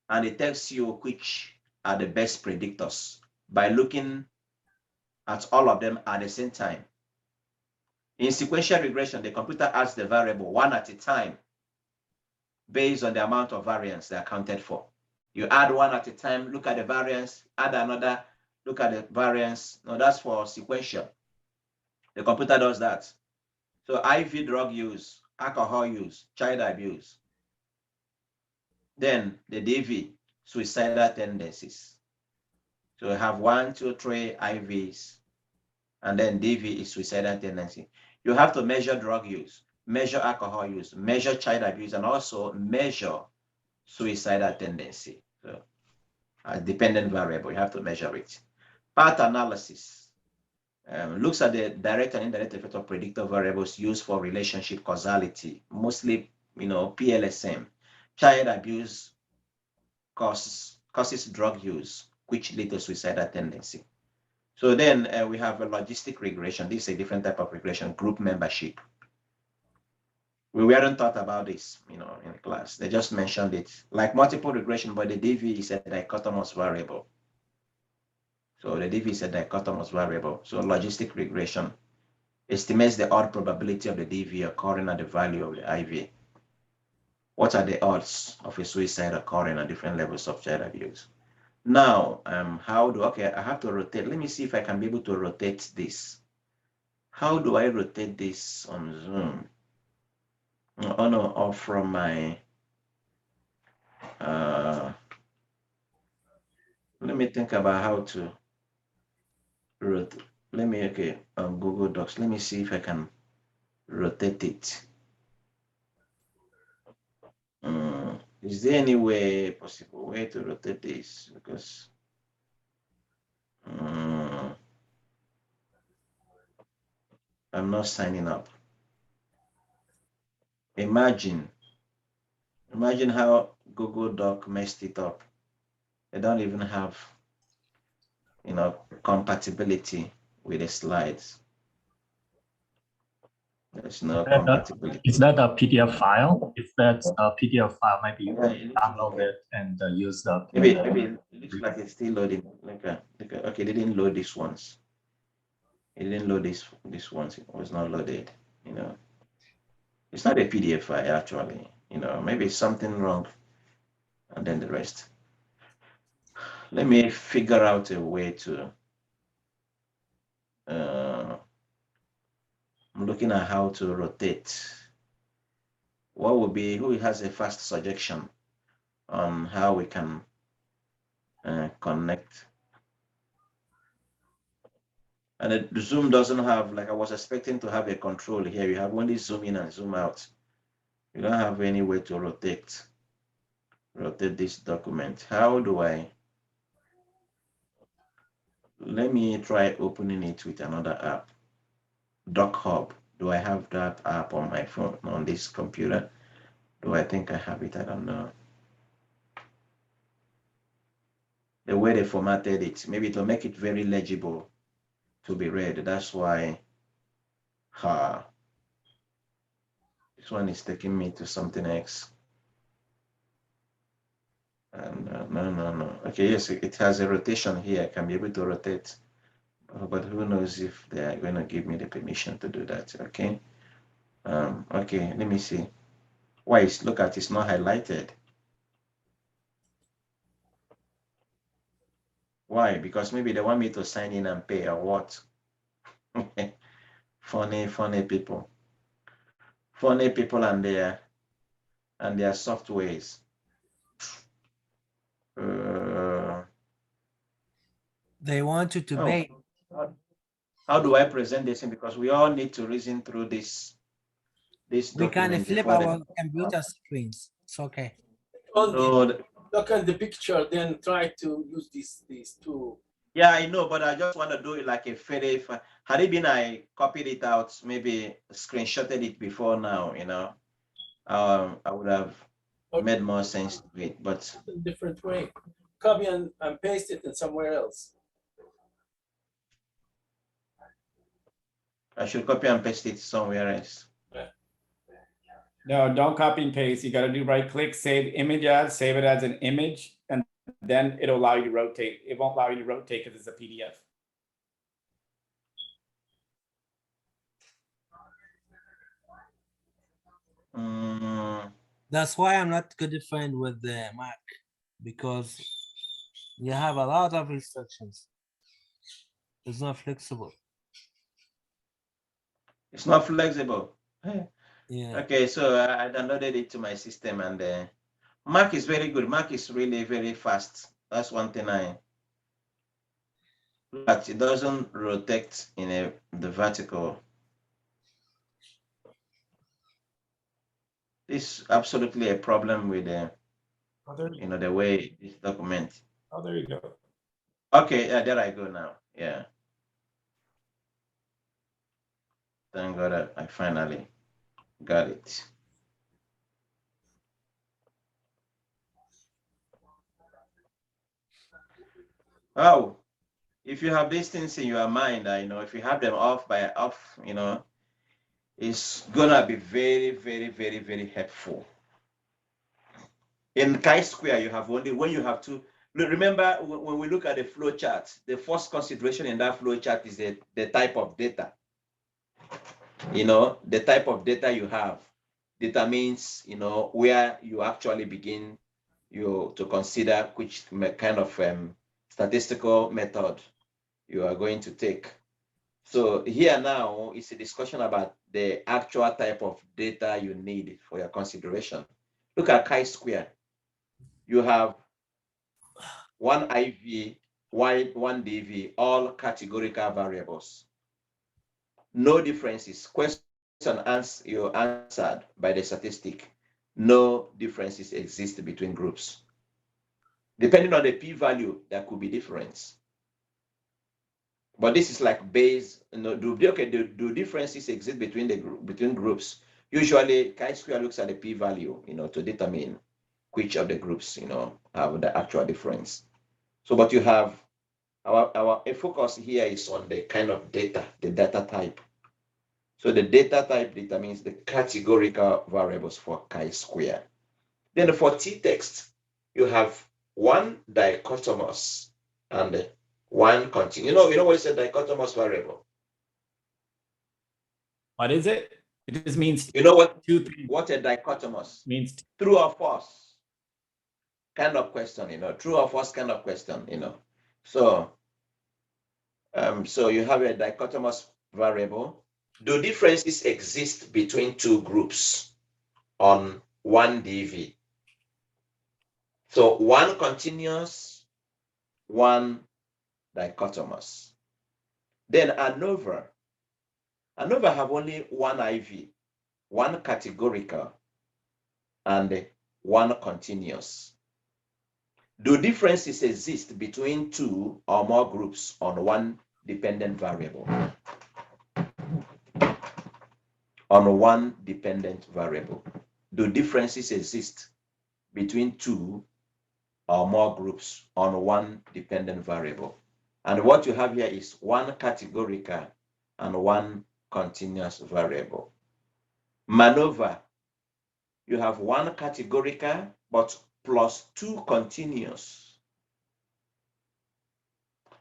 and it tells you which are the best predictors by looking at all of them at the same time. In sequential regression, the computer adds the variable one at a time based on the amount of variance they are accounted for. You add one at a time, look at the variance, add another, look at the variance. No, that's for sequential. The computer does that. So IV drug use, alcohol use, child abuse. Then the DV, suicidal tendencies. So we have 1, 2, 3 IVs, and then DV is suicidal tendency. You have to measure drug use, measure alcohol use, measure child abuse, and also measure suicidal tendency. So a dependent variable, you have to measure it. Path analysis looks at the direct and indirect effect of predictor variables used for relationship causality, mostly, PLSM. Child abuse causes drug use, which lead to suicidal tendency. So then we have a logistic regression. This is a different type of regression, group membership. We weren't taught about this, in class. They just mentioned it. Like multiple regression, but the DV is a dichotomous variable. So the DV is a dichotomous variable. So logistic regression estimates the odd probability of the DV occurring at the value of the IV. What are the odds of a suicide occurring at different levels of child abuse? Now, I have to rotate. Let me see if I can be able to rotate this. How do I rotate this on Zoom? Oh no, or from my Let me think about how to rotate. Let me, okay, on Google Docs, let me see if I can rotate it. Is there any way, possible way to rotate this? Because I'm not signing up. Imagine how Google Doc messed it up. They don't even have, compatibility with the slides. There's no compatibility. Is that a PDF file? If that's a PDF file, maybe you Yeah, can it looks download like it and use the. maybe it looks like it's still loading. Okay, they didn't load this once. It didn't load this once. It was not loaded. It's not a PDF file actually. Maybe it's something wrong, and then the rest. Let me figure out a way to. I'm looking at how to rotate. What would be, who has a fast suggestion on how we can connect? And the Zoom doesn't have, like I was expecting to have a control here. You have only zoom in and zoom out. You don't have any way to rotate this document. How do I? Let me try opening it with another app. Doc Hub. Do I have that app on my phone, on this computer? Do I think I have it? I don't know. The way they formatted it, maybe to make it very legible to be read. That's why this one is taking me to something else. And no. Okay, yes, it has a rotation here. I can be able to rotate, but who knows if they are going to give me the permission to do that? Okay. Okay, let me see. Why? Look at it's not highlighted. Why? Because maybe they want me to sign in and pay or what? Funny people. Funny people and their softwares. They want you to pay. How do I present this? Because we all need to reason through this We can document flip before our computer screens. It's okay. Look at the picture, then try to use these two. Yeah, I know, but I just want to do it like a very. Had it been I copied it out, maybe screenshotted it before now, I would have made more sense to it. But a different way, copy and paste it in somewhere else. I should copy and paste it somewhere else. No, don't copy and paste. You got to do right click, save image as, save it as an image, and then it'll allow you to rotate. It won't allow you to rotate because it's a PDF. That's why I'm not good friend with the Mac, because you have a lot of instructions. It's not flexible. It's not flexible. Yeah. Okay, so I downloaded it to my system, and Mac is very good. Mac is really very fast. That's one thing but it doesn't rotate in the vertical. This is absolutely a problem with the way this document. Oh, there you go. Okay, there I go now. Yeah. Thank God I finally got it. Oh, if you have these things in your mind, if you have them off, it's gonna be very, very, very, very helpful. In chi-square, you have only when you have to remember when we look at the flow chart, the first consideration in that flow chart is the type of data. The type of data you have determines where you actually begin to consider which kind of statistical method you are going to take. So here now it's a discussion about the actual type of data you need for your consideration. Look at chi-square. you have one IV, one DV, all categorical variables. No differences. Question you answered by the statistic. No differences exist between groups. Depending on the p-value, there could be difference. But this is like base, do differences exist between groups? Usually chi-square looks at the p-value, to determine which of the groups, have the actual difference. So what you have, our focus here is on the kind of data, the data type. So the data type determines the categorical variables for chi-square. Then for t-text, you have one dichotomous and one continuous. You know what is a dichotomous variable? What is it? It just means You know what two things. what a dichotomous Means true or false kind of question, true or false kind of question, So so you have a dichotomous variable. Do differences exist between two groups on one DV? So one continuous, one dichotomous. Then ANOVA have only one IV, one categorical, and one continuous. Do differences exist between two or more groups on one dependent variable? On one dependent variable. Do differences exist between two or more groups on one dependent variable? And what you have here is one categorical and one continuous variable. MANOVA, you have one categorical but plus two continuous.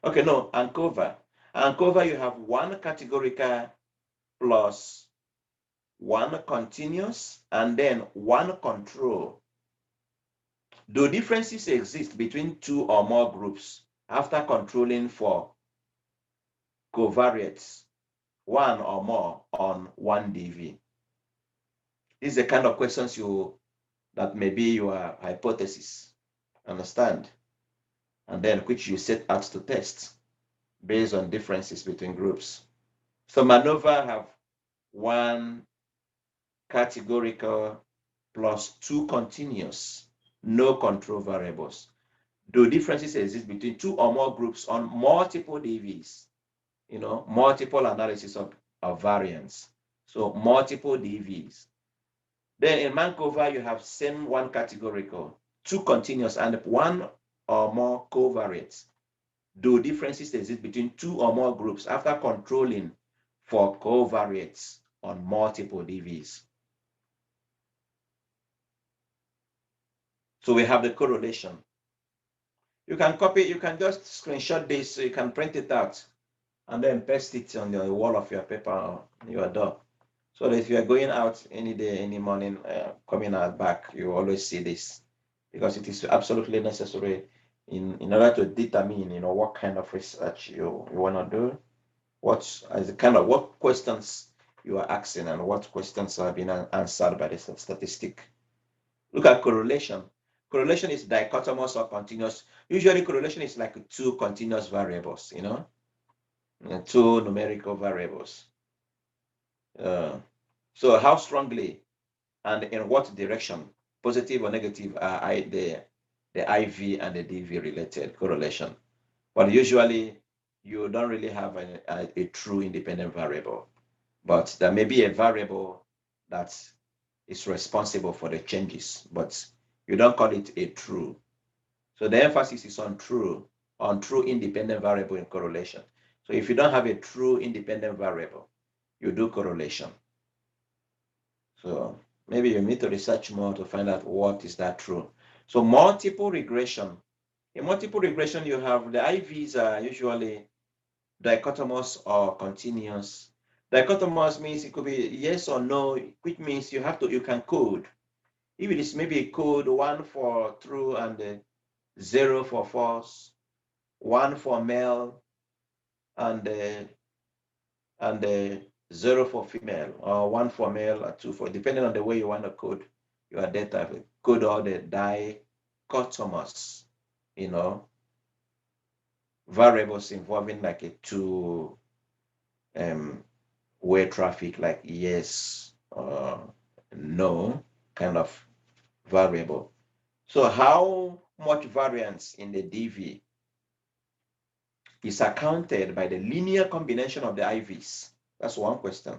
Okay, no, ANCOVA. ANCOVA, you have one categorical plus one continuous and then one control. Do differences exist between two or more groups after controlling for covariates, one or more on one DV? These are the kind of questions that may be your hypothesis, understand? And then which you set out to test based on differences between groups. So MANOVA have one categorical plus two continuous, no control variables. Do differences exist between two or more groups on multiple DVs? Multiple analysis of variance. So multiple DVs. Then in MANCOVA, you have same one categorical, two continuous, and one or more covariates. Do differences exist between two or more groups after controlling for covariates on multiple DVs? So we have the correlation. You can copy, you can just screenshot this, so you can print it out and then paste it on the wall of your paper or your door. So that if you are going out any day, any morning, coming out back, you always see this, because it is absolutely necessary in order to determine, what kind of research you want to do, what questions you are asking, and what questions have been answered by the statistic. Look at correlation. Correlation is dichotomous or continuous. Usually correlation is like two continuous variables, two numerical variables. So how strongly and in what direction, positive or negative, are the IV and the DV related correlation? But usually you don't really have a true independent variable, but there may be a variable that is responsible for the changes, but you don't call it a true. So the emphasis is on true independent variable in correlation. So if you don't have a true independent variable, you do correlation. So maybe you need to research more to find out what is that true. So multiple regression. In multiple regression, you have the IVs are usually dichotomous or continuous. Dichotomous means it could be yes or no, which means you can code. If it is maybe a code 1 for true and 0 for false, 1 for male and 0 for female, or 1 for male or 2 for, depending on the way you want to code your data, code all the dichotomous, variables involving like a way traffic, like yes or no kind of variable. So how much variance in the DV is accounted by the linear combination of the IVs? That's one question.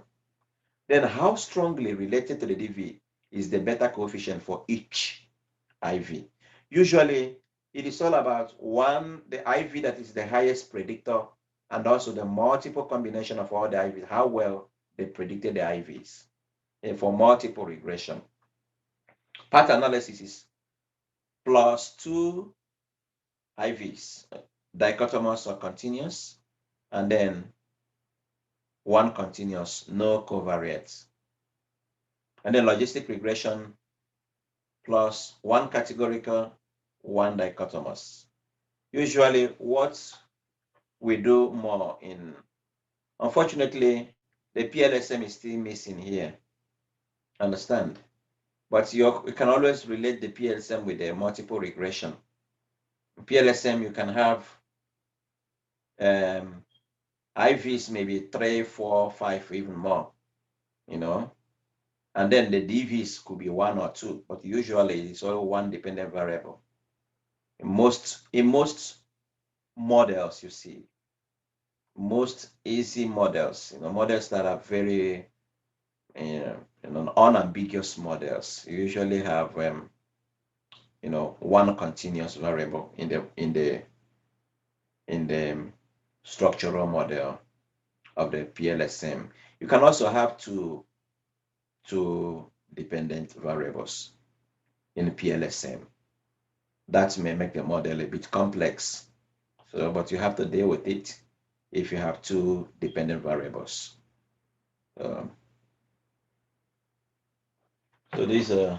Then how strongly related to the DV is the beta coefficient for each IV? Usually it is all about the IV that is the highest predictor, and also the multiple combination of all the IVs, how well they predicted the IVs for multiple regression. Path analysis is plus 2 IVs, dichotomous or continuous, and then 1 continuous, no covariates. And then logistic regression plus 1 categorical, 1 dichotomous. Usually what we do more in, unfortunately, the PLSM is still missing here, understand? But you can always relate the PLSM with the multiple regression. PLSM, you can have IVs maybe 3, 4, 5, even more, and then the DVs could be 1 or 2, but usually it's all 1 dependent variable. In most models, you see, most easy models, models that are very unambiguous models, you usually have 1 continuous variable in the structural model of the PLSM. You can also have two dependent variables in the PLSM. That may make the model a bit complex. So, but you have to deal with it if you have 2 dependent variables. So these are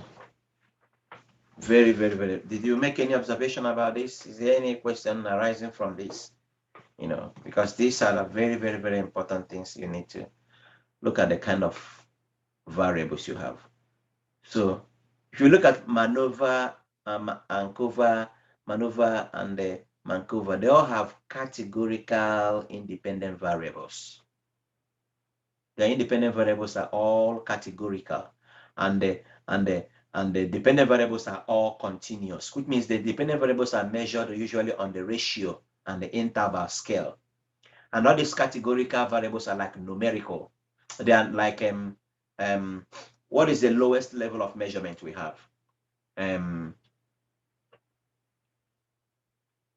very, very, very. Did you make any observation about this? Is there any question arising from this? Because these are the very, very, very important things you need to look at, the kind of variables you have. So if you look at MANOVA, ANCOVA, MANOVA, and the MANCOVA, they all have categorical independent variables. The independent variables are all categorical, and the dependent variables are all continuous, which means the dependent variables are measured usually on the ratio and the interval scale. And all these categorical variables are like numerical. They are like what is the lowest level of measurement we have?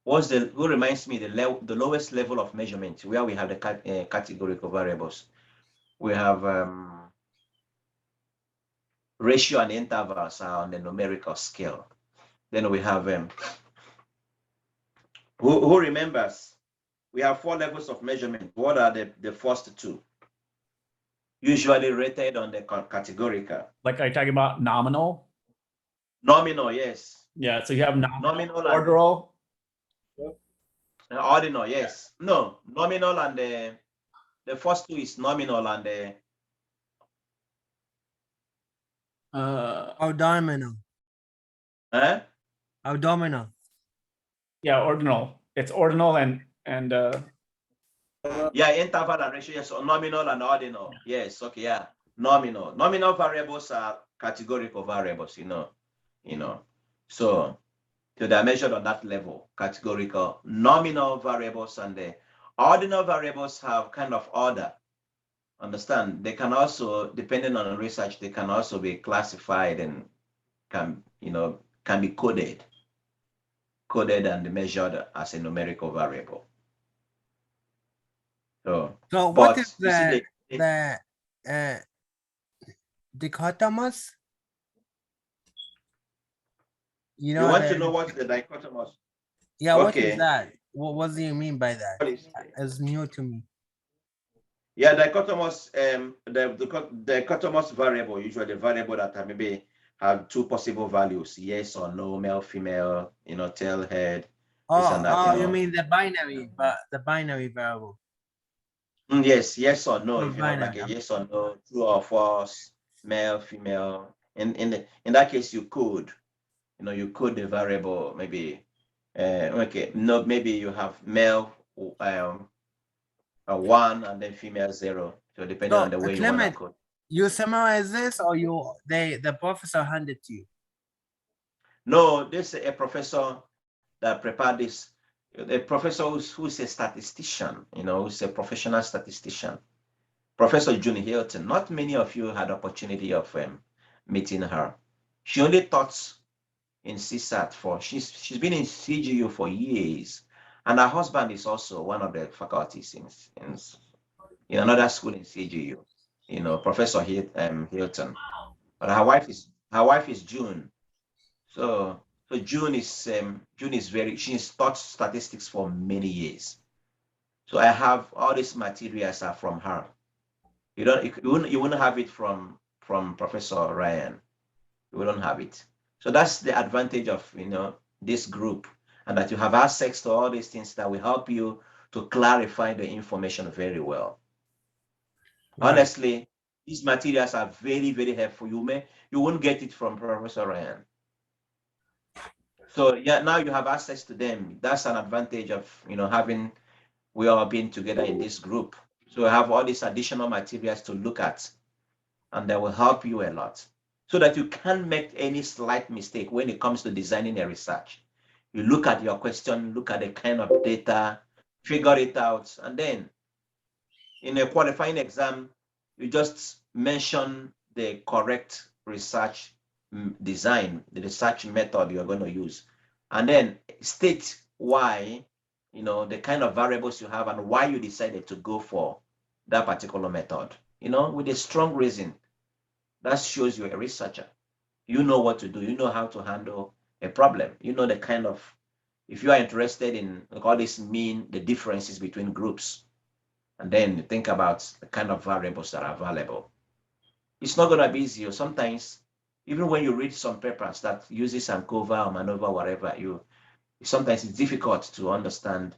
Who reminds me the lowest level of measurement where we have the categorical variables? We have ratio and intervals are on the numerical scale. Then we have who remembers? We have 4 levels of measurement. What are the first 2? Usually rated on the categorical. Like, are you talking about nominal? Nominal, yes. Yeah, so you have Nominal and ordinal. ordinal, yes. No, nominal, and the first 2 is nominal, and the Abdominal. Abdominal. Yeah, ordinal. It's ordinal and yeah, interval and ratio, yes. So nominal and ordinal, yes. Okay, yeah. Nominal variables are categorical variables, so they're measured on that level, categorical. Nominal variables and the ordinal variables have kind of order. Understand? They can also, depending on the research, they can also be classified and can be coded and measured as a numerical variable. So what is the dichotomous? You want to know what's the dichotomous? Yeah, okay. What is that? What do you mean by that? It's new to me. Yeah, dichotomous, the dichotomous variable, usually the variable that maybe have 2 possible values, yes or no, male, female, tail, head. You mean the binary, but the binary variable. Yes or no. If you have like a yes or no, true or false, male, female. In that case, you could. you code the variable, maybe, okay, no, maybe you have male 1 and then female 0. So depending on the way you want to Clement, code. you summarize this or the professor handed to you? No, this is a professor that prepared this. A professor who's a statistician, who's a professional statistician. Professor June Hilton. Not many of you had opportunity of meeting her. She only taught in CSAT she's been in CGU for years, and her husband is also one of the faculties in another school in CGU. Professor Hilton. But her wife is June. So June is she's taught statistics for many years. So I have all these materials are from her. You wouldn't have it from Professor Ryan. You wouldn't have it. So that's the advantage of this group, and that you have access to all these things that will help you to clarify the information very well. Right. Honestly, these materials are very, very helpful. You won't get it from Professor Ryan. So yeah, now you have access to them. That's an advantage of having we all been together in this group. So I have all these additional materials to look at, and that will help you a lot, so that you can't make any slight mistake when it comes to designing a research. You look at your question, look at the kind of data, figure it out, and then in a qualifying exam, you just mention the correct research design, the research method you're going to use, and then state why, the kind of variables you have and why you decided to go for that particular method, with a strong reason. That shows you're a researcher. You know what to do. You know how to handle a problem. You know the kind of, if you are interested in all this the differences between groups, and then you think about the kind of variables that are available. It's not going to be easy. Sometimes, even when you read some papers that uses ANCOVA or MANOVA, whatever, sometimes it's difficult to understand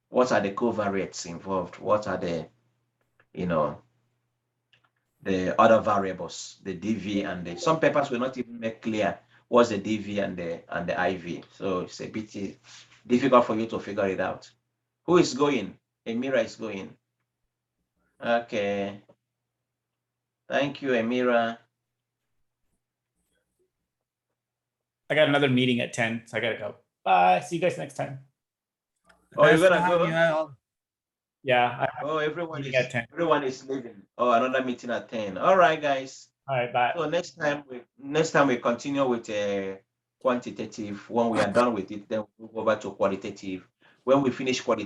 what are the covariates involved, what are the other variables, the DV and some papers will not even make clear what's the DV and the IV. So it's a bit difficult for you to figure it out. Who is going? Emira is going. Okay. Thank you, Emira. I got another meeting at 10, so I gotta go. Bye. See you guys next time. Oh, you're Nice to gonna have go? you all. Yeah. Oh, everyone Meeting at 10. is leaving. Oh, another meeting at 10. All right, guys. All right. Bye. So next time we continue with a quantitative. When we are done with it, then we'll move over to qualitative. When we finish qualitative,